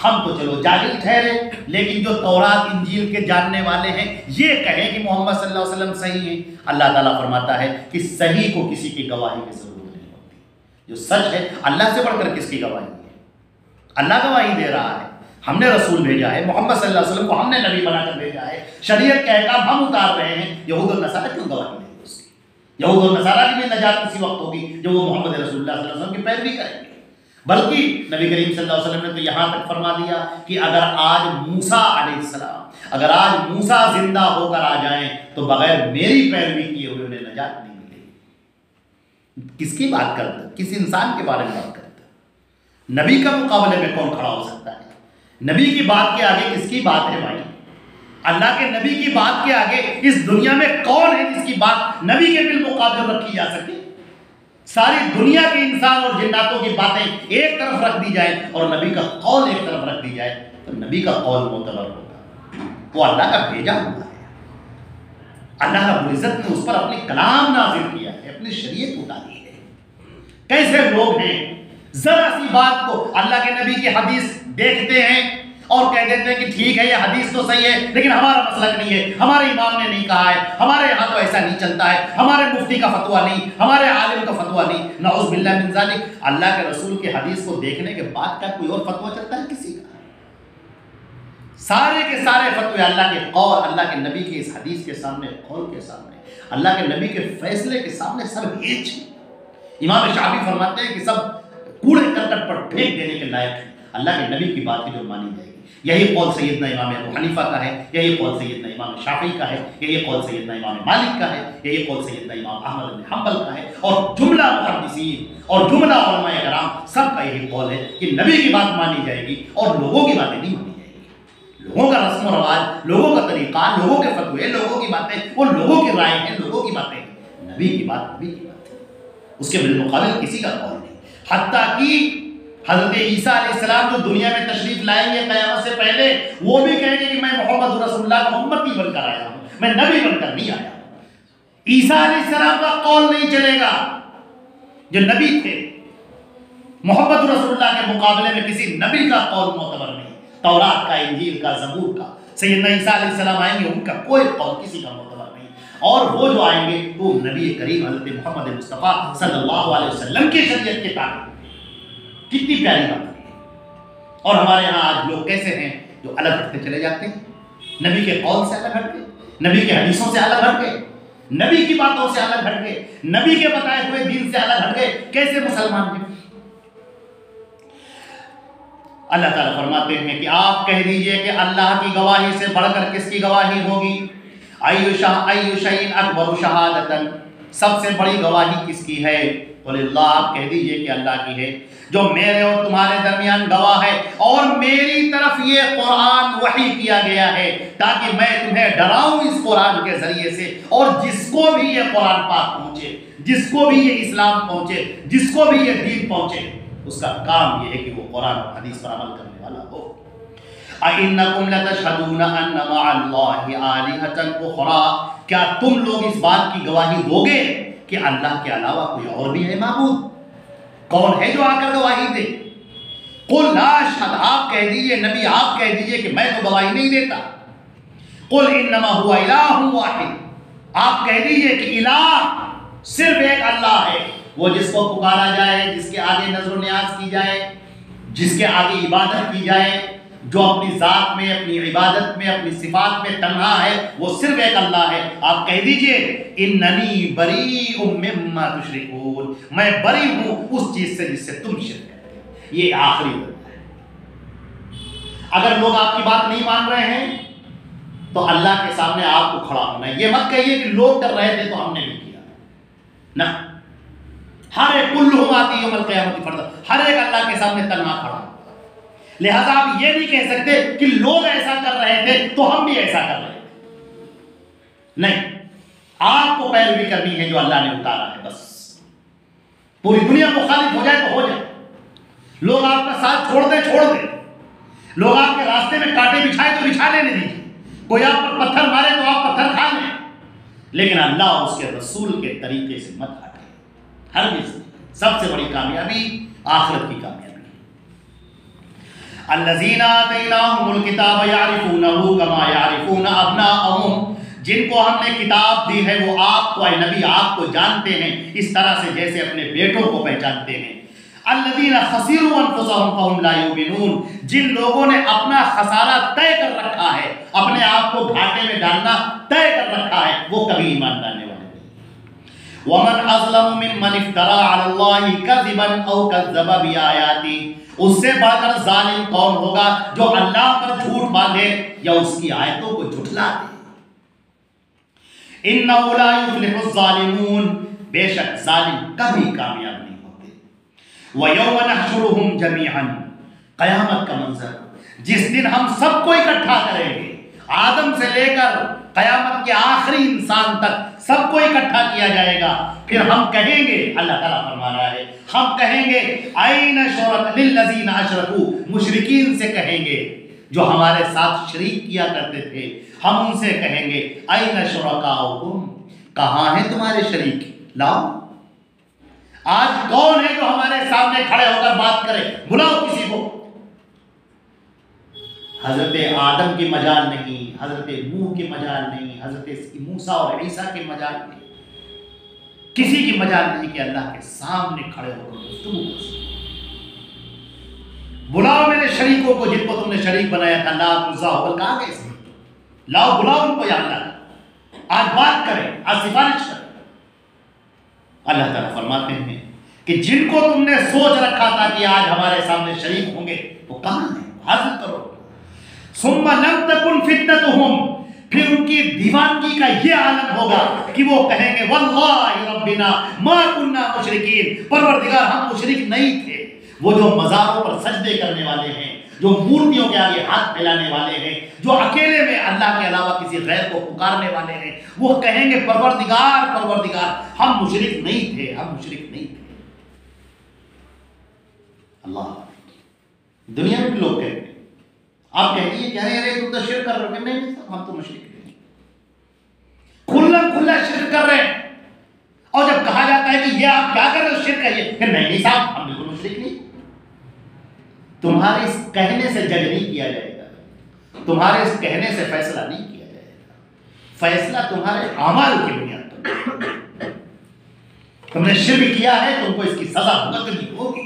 Speaker 1: ہم تو چلو جاہل ٹھہرے، لیکن جو تورات انجیل کے جاننے والے ہیں یہ کہیں کہ محمد صلی اللہ علیہ وسلم صحیح ہیں۔ اللہ تعالیٰ فرماتا ہے کہ صحیح کو کسی کی گواہی کی ضرورت نہیں ہوتی، جو سچ ہے اللہ سے بڑھ کر کس کی گواہی ہے؟ اللہ گواہی دے رہا ہے، ہم نے رسول بھیجا ہے، محمد صلی اللہ علیہ وسلم کو ہم نے نبی بنا کر بھیجا ہے، شریعت کے احکام ہم اتار رہے ہیں، یہود اور نصارہ کیوں گواہی دیں گے اس کی؟ یہود اور نصارہ کی بھی نجات کسی وقت ہوگی جو وہ محمد رسول اللہ صلی اللہ علیہ وسلم کی پیروی کریں گے۔ بلکہ نبی کریم صلی اللہ علیہ وسلم نے تو یہاں تک فرما دیا کہ اگر آج موسیٰ علیہ السلام، اگر آج موسیٰ زندہ ہو کر آ جائیں تو بغیر میری پیروی کیے ہوئے انہیں نجات نہیں ملے گی۔ کس کی بات کرتا ہے؟ کس انسان کے بارے میں بات کرتا ہے؟ نبی کا مقابلے میں کون کھڑا ہو سکتا ہے؟ نبی کی بات کے آگے کس کی بات ہے بھائی؟ اللہ کے نبی کی بات کے آگے اس دنیا میں کون ہے جس کی بات نبی کے بالمقابل رکھی جا سکے؟ ساری دنیا کے انسان اور جناتوں کی باتیں ایک طرف رکھ دی جائیں اور نبی کا قول ایک طرف رکھ دی جائے تو نبی کا قول معتبر ہوگا، وہ اللہ کا بھیجا ہوا ہے۔ اللہ رب العزت نے اس پر اپنی کلام نازل کیا ہے، اپنی شریعت اتاری ہے۔ کیسے لوگ ہیں ذرا سی بات کو اللہ کے نبی کی حدیث دیکھتے ہیں اور کہہ دیتے ہیں کہ ٹھیک ہے یہ حدیث تو صحیح ہے لیکن ہمارا مسلک نہیں ہے، ہمارے امام نے نہیں کہا ہے، ہمارے یہاں تو ایسا نہیں چلتا ہے، ہمارے مفتی کا فتویٰ نہیں، ہمارے عالم کا فتویٰ نہیں۔ نعوذ باللہ من ذالک، اللہ کے رسول کی حدیث کو دیکھنے کے بعد کیا کوئی اور فتویٰ چلتا ہے کسی کا؟ سارے کے سارے فتوے اللہ کے قول، اللہ کے نبی کی اس حدیث کے سامنے، قول کے سامنے، اللہ کے نبی کے فیصلے کے سامنے سب ہیچ ہیں۔ امام شافعی فرماتے ہیں کہ سب کوڑے کرکٹ پر پھینک دینے کے لائق ہیں اللہ کے نبی کی بات کی جو مانی جائے گی۔ یہی قول سیدنا امام ابو حنیفہ کا ہے، یہی قول سیدنا امام شافعی کا ہے، یہی قول سیدنا امام مالک کا ہے، یہی قول سیدنا امام احمد بن حنبل کا ہے، اور جملہ محدثین اور جملہ علماء کرام سب کا یہی قول ہے کہ نبی کی بات مانی جائے گی اور لوگوں کی باتیں نہیں مانی جائے گی۔ لوگوں کا رسم و رواج، لوگوں کا طریقہ، لوگوں کے فتوے، لوگوں کی باتیں وہ لوگوں کی رائے ہیں، لوگوں کی باتیں ہیں۔ نبی کی بات نبی کی بات ہے، اس کے بالمقابل کسی کا قول نہیں۔ حتیٰ کہ حضرت عیسیٰ علیہ السلام جو دنیا میں تشریف لائیں گے قیامت سے پہلے، وہ بھی کہیں گے کہ میں محمد رسول اللہ کا امتی بن کر آیا ہوں، میں نبی بن کر نہیں آیا ہوں۔ عیسیٰ علیہ السلام کا قول نہیں چلے گا، جو نبی تھے محمد رسول اللہ کے مقابلے میں کسی نبی کا قول معتبر نہیں۔ تورات کا، انجیل کا، زبور کا، سیدنا عیسیٰ علیہ السلام آئیں گے ان کا کوئی قول کسی کا معتبر نہیں، اور وہ جو آئیں گے وہ نبی کریم حضرت محمد مصطفیٰ صلی اللہ علیہ وسلم کی شریعت کے تابع۔ کتنی پیاری بات ہے۔ اور ہمارے یہاں آج لوگ کیسے ہیں جو الگ ہٹتے چلے جاتے ہیں، نبی کے قول سے الگ ہٹ کے، نبی کے حدیثوں سے الگ ہٹ کے، نبی کی باتوں سے الگ ہٹ کے، نبی کے بتائے ہوئے دین سے الگ ہٹ کے، کیسے مسلمان ہیں؟ اللہ تعالیٰ فرماتے ہیں کہ آپ کہہ دیجئے کہ اللہ کی گواہی سے بڑھ کر کس کی گواہی ہوگی؟ ایُّ شیءٍ اکبر شہادۃ، سب سے بڑی گواہی کس کی ہے؟ قل اللہ، آپ کہہ دیجئے کہ اللہ کی ہے، جو میرے اور تمہارے درمیان گواہ ہے، اور میری طرف یہ قرآن وحی کیا گیا ہے تاکہ میں تمہیں ڈراؤں اس قرآن کے ذریعے سے، اور جس کو بھی یہ قرآن پاک پہنچے، جس کو بھی یہ اسلام پہنچے، جس کو بھی یہ دین پہنچے، اس کا کام یہ ہے کہ وہ قرآن اور حدیث پر عمل کرنے والا ہو۔ أَإِنَّكُمْ لَتَشْهَدُونَ أَنَّ مَعَ اللَّهِ آلِهَةً أُخْرَىٰ، کیا تم لوگ اس بات کی گواہی دو گے کہ اللہ کے علاوہ کوئی اور بھی ہے معبود؟ کون ہے جو آ کر گواہی دے؟ قُلْ لَا أَشْهَدُ، آپ کہہ دیجئے، نبی آپ کہہ دیجئے کہ میں تو گواہی نہیں دیتا۔ قُلْ إِنَّمَا هُوَ إِلَٰهٌ وَاحِدٌ، آپ کہہ دیجئے کہ الہ صرف ایک اللہ ہے، وہ جس کو پکارا جائے، جس کے آگے نظر و نیاز کی جائے، جس کے آگے عبادت کی جائے، جو اپنی ذات میں، اپنی عبادت میں، اپنی صفات میں تنہا ہے، وہ صرف ایک اللہ ہے۔ آپ کہہ دیجئے اننی بریء مما تشرکون، میں بری ہوں اس چیز سے جس سے تم شرک کرتے ہیں۔ یہ آخری بات ہے۔ اگر لوگ آپ کی بات نہیں مان رہے ہیں تو اللہ کے سامنے آپ کو کھڑا ہونا ہے. یہ مت کہیے کہ لوگ کر رہے تھے تو ہم نے بھی کیا نہ. ہر ایک کلہم آتی یوم القیامت فردا، ہر ایک اللہ کے سامنے تنہا کھڑا. لہذا آپ یہ نہیں کہہ سکتے کہ لوگ ایسا کر رہے تھے تو ہم بھی ایسا کر رہے تھے. نہیں، آپ کو پیروی کرنی ہے جو اللہ نے اتارا ہے. بس پوری دنیا مخالف ہو جائے تو ہو جائے، لوگ آپ کا ساتھ چھوڑ دیں، لوگ آپ کے راستے میں کانٹے بچھائے تو بچھا لینے دیجیے، کوئی آپ پر پتھر مارے تو آپ پتھر کھا لیں، لیکن اللہ اور اس کے رسول کے طریقے سے مت ہٹے. ہرگز. سب سے بڑی کامیابی آخرت کی کامیابی. الذین آتیناہم الکتاب یعرفونہ کما یعرفون ابناءہم، جن کو ہم نے کتاب دی ہے وہ آپ کو، اے نبی، آپ کو جانتے ہیں اس طرح سے جیسے اپنے بیٹوں کو پہچانتے ہیں. الذین خسروا انفسہم فہم لا یؤمنون، جن لوگوں نے اپنا خسارہ طے کر رکھا ہے، اپنے آپ کو گھاٹے میں ڈالنا طے کر رکھا ہے، وہ کبھی ایمان لانے والے نہیں. ومن اظلم ممن افترى علی اللہ کذبا او کذب بآیاتہ، اس سے بڑھ کر ظالم کون ہوگا جو اللہ پر جھوٹ باندھے یا اس کی آیتوں کو جھٹلا دے. اِنَّهُ لَا يُفْلِحُ الظَّالِمُونَ، بے شک ظالم کبھی کامیاب نہیں ہوتے. وَيَوْمَ نَحْشُرُهُمْ جَمِيعًا، قیامت کا منظر جس دن ہم سب کو اکٹھا کریں گے، آدم سے لے کر قیامت کے آخری انسان تک سب کو اکٹھا کیا جائے گا. پھر ہم کہیں گے، اللہ تعالیٰ فرما رہا ہے، ہم کہیں گے اَيْنَ شُرَكَاءُ لِلَّذِينَ أَشْرَكُوا، مشرکین سے کہیں گے جو ہمارے ساتھ شریک کیا کرتے تھے، ہم ان سے کہیں گے اَيْنَ شُرَكَاؤُكُمْ، کہاں ہیں تمہارے شریک، لاؤ. آج کون ہے جو ہمارے سامنے کھڑے ہو کر بات کرے، بلاؤ کسی کو. حضرت آدم کی مجال نہیں، حضرت نوح کی مجال نہیں، حضرت موسیٰ اور عیسیٰ کی مجال نہیں، کسی کی مجال نہیں کہ اللہ کے سامنے کھڑے ہو کر گفتگو کر سکے. بلاؤ میرے شریکوں کو جن کو تم نے شریک بنایا تھا، لات عزیٰ حبل، کہاں گئے اس میں؟ لاؤ، بلاؤ ان کو یا اللہ، آج بات کریں، آج سفارش کریں. اللہ تعالیٰ فرماتے ہیں کہ جن کو تم نے سوچ رکھا تھا کہ آج ہمارے سامنے شریک ہوں گے، وہ کہاں ہیں؟ حاضر کرو. ثم لم تکن فتنتهم، پھر ان کی دیوانگی کا یہ عالم ہوگا کہ وہ کہیں گے واللہ ربنا ما کننا مشرکین، پروردگار ہم مشرک نہیں تھے. وہ جو مزاروں پر سجدے کرنے والے ہیں، جو مورتیوں کے آگے ہاتھ پھیلانے والے ہیں، جو اکیلے میں اللہ کے علاوہ کسی غیر کو پکارنے والے ہیں، وہ کہیں گے پروردگار ہم مشرک نہیں تھے، ہم مشرک نہیں تھے. اللہ، دنیا میں بھی لوگ کہتے ہیں، آپ کہتے ہیں کہہ رہے تم تو شرک کر رہے ہو، نہیں ہم تو مشرک نہیں، کھلا شرک کر رہے ہیں. اور جب کہا جاتا ہے کہ یہ آپ کیا کر رہے ہو، شرک ہے یہ، نہیں صاحب ہم بالکل مشرک نہیں. تمہارے اس کہنے سے جج نہیں کیا جائے گا، تمہارے اس کہنے سے فیصلہ نہیں کیا جائے گا، فیصلہ تمہارے اعمال کی بنیاد پر. تم نے شرک کیا ہے، تم کو اس کی سزا بھگتنی ہوگی.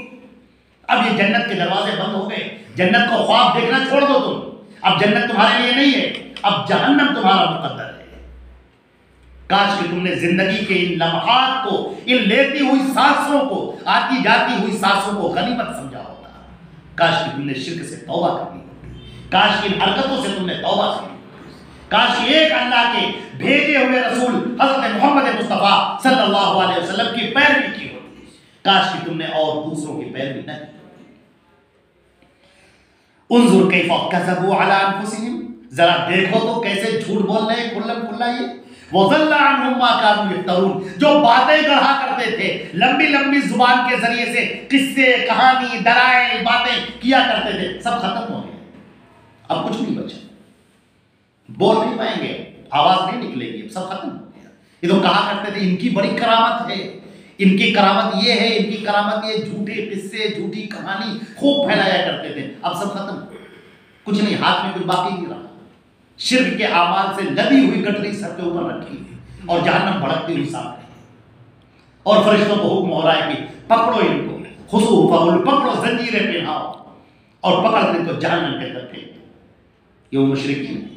Speaker 1: اب یہ جنت کے دروازے بند ہو گئے، جنت کو خواب دیکھنا چھوڑ دو تم، اب جنت تمہارے لیے نہیں ہے، اب جہنم تمہارا مقدر ہے. کاش کہ تم نے زندگی کے ان لمحات کو، ان لیتی ہوئی سانسوں کو، آتی جاتی ہوئی سانسوں کو غنیمت سمجھا ہوتا. کاش کہ تم نے شرک سے توبہ کرنی ہوتی، کاش کہ ان حرکتوں سے تم نے توبہ کرنی ہوتی، کاش کہ ایک اللہ کے بھیجے ہوئے رسول حضرت محمد مصطفیٰ صلی اللہ علیہ وسلم کی پیروی کی ہوتی، کاش کہ تم نے اور دوسروں کی پیروی نہ کی. انظر کیف کذبوا علی انفسہم، ذرا دیکھو تو کیسے جھوٹ بول رہے ہیں کھلم کھلا. یہ وضل عنہم ما کانوا یفترون، جو باتیں گڑھا کرتے تھے، لمبی لمبی زبان کے ذریعے سے قصے، کہانی، دلائل، باتیں کیا کرتے تھے، سب ختم ہو گئے. اب کچھ نہیں بچا، بول نہیں پائیں گے، آواز نہیں نکلے گی، سب ختم ہو گیا. یہ تو کہا کرتے تھے ان کی بڑی کرامت ہے، ان کی کرامت یہ ہے، ان کی کرامت یہ، جھوٹے قصے، جھوٹی کہانی خوب پھیلایا کرتے تھے. اب سب ختم، کچھ نہیں، ہاتھ میں کچھ باقی نہیں رہا. شرک کے اعمال سے لدی ہوئی گٹھری سر کے اوپر رکھی ہے اور جہنم بھڑکتی ہوئی سامنے ہے، اور فرشتوں کو حکم ہو رہا ہے کہ پکڑو ان کو، خذوہ فغلوہ، پکڑو زنجیریں پہناؤ اور پکڑ کر ان کو جہنم کے اندر پھینک دو. یہ وہ مشرکین ہیں.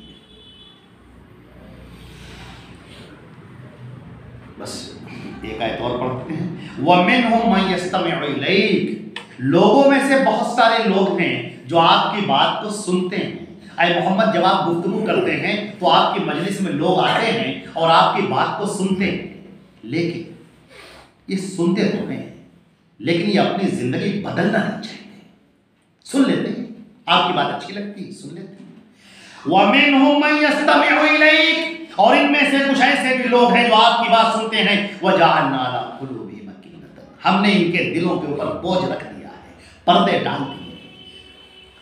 Speaker 1: بس ایک آیت اور پڑھتے ہیں، وَمِنْهُمْ مَنْ يَسْتَمِعُ إِلَيْكَ، لوگوں میں سے بہت سارے لوگ ہیں جو آپ کی بات کو سنتے ہیں، اے محمد جب آپ گفتگو کرتے ہیں تو آپ کی مجلس میں لوگ آتے ہیں اور آپ کی بات کو سنتے ہیں، لیکن یہ سنتے تو ہیں لیکن یہ اپنی زندگی بدلنا نہیں چاہتے، سن لیتے ہیں، آپ کی بات اچھی لگتی ہے سن لیتے ہیں۔ وَمِنْهُمْ مَنْ يَسْتَمِعُ إِلَيْكَ، اور ان میں سے کچھ ایسے بھی لوگ ہیں جو آپ کی بات سنتے ہیں، وَجَعَلْنَا عَلَىٰ قُلُوبِهِمْ أَكِنَّةً، ہم نے ان کے دلوں کے اوپر بوجھ رکھ دیا ہے، پردے ڈال دیے،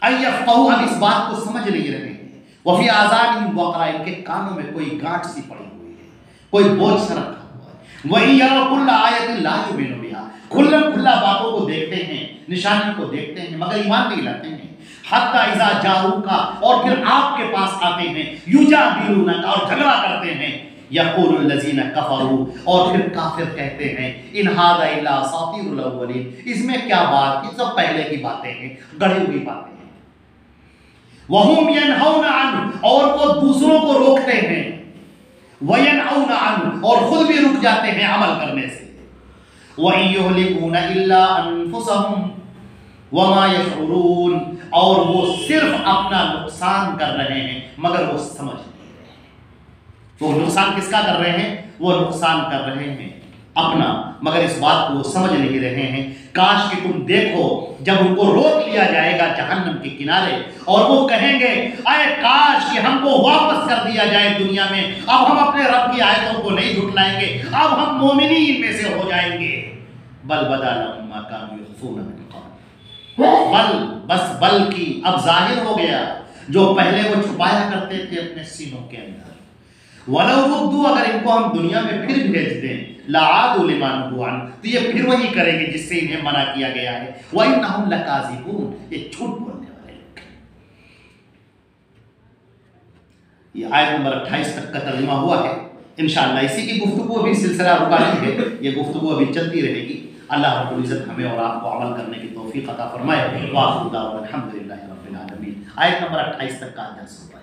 Speaker 1: أَن يَفْقَهُوا، اب اس بات کو سمجھ نہیں رہے ہیں، وَفِي آذَانِهِمْ وَقْرٌ، ان کے کانوں میں کوئی گانٹھ سی پڑی ہوئی ہے، کوئی بوجھ سا رکھا ہوا ہے، وَإِن يَرَوْا كُلَّ آيَةٍ لَا يُؤْمِنُوا بِهَا، کھلا باتوں کو دیکھتے ہیں، نشانیوں کو دیکھتے ہیں مگر ایمان نہیں لاتے ہیں، حتی اذا جاؤکا، اور پھر آپ کے پاس آتے ہیں، یجادلونک، اور جھگڑا کرتے ہیں، یقول الذین کفروا، اور پھر کافر کہتے ہیں، ان ھذا الا اساطیر الاولین، اس میں کیا بات کی، سب پہلے کی باتیں ہیں، گڑھی ہوئی باتیں ہیں، وہم ینہون عنہ، اور وہ دوسروں کو روکتے ہیں، وینعون عنہ، اور خود بھی رک جاتے ہیں عمل کرنے سے، وَإِن يُهْلِكُونَ إِلَّا أَنفُسَهُمْ وَمَا يَشْعُرُونَ، اور وہ صرف اپنا نقصان کر رہے ہیں مگر وہ سمجھ نہیں رہے، وہ نقصان کس کا کر رہے ہیں، وہ نقصان کر رہے ہیں اپنا، مگر اس بات کو وہ سمجھ نہیں رہے ہیں۔ کاش کہ تم دیکھو جب ان کو روک لیا جائے گا جہنم کے کنارے اور وہ کہیں گے اے کاش کہ ہم کو واپس کر دیا جائے دنیا میں، اب ہم اپنے رب کی آیتوں کو نہیں جھٹلائیں گے، اب ہم مومنین میں سے ہو جائیں گے، بل بدا لہم ما کانوا یخفون من قبل، بل کی اب ظاہر ہو گیا جو پہلے وہ چھپایا کرتے تھے اپنے سینوں کے اندر، وَلَوْ رُدُّوا، اگر ان کو ہم دنیا میں پھر بھیج دیں، لَعَادُوا لِمَا نُهُوا عَنْهُ، تو یہ پھر وہی کریں گے جس سے انہیں منع کیا گیا ہے، وَإِنَّهُمْ لَكَاذِبُونَ، یہ جھوٹ بولنے والے لوگ ہیں۔ یہ آیت نمبر 28 تک کا ترجمہ ہوا ہے، انشاءاللہ اسی کی گفتگو ابھی سلسلہ رکانی ہے، یہ گفتگو ابھی چلتی رہے گی، اللہ رب العزت ہمیں اور آپ کو عمل کرنے کی توفیق عطا فرمائے، وآخر دعوانا الحمدللہ رب العالمین۔ آیت نمبر 28 تک کا درس ہوا ہے۔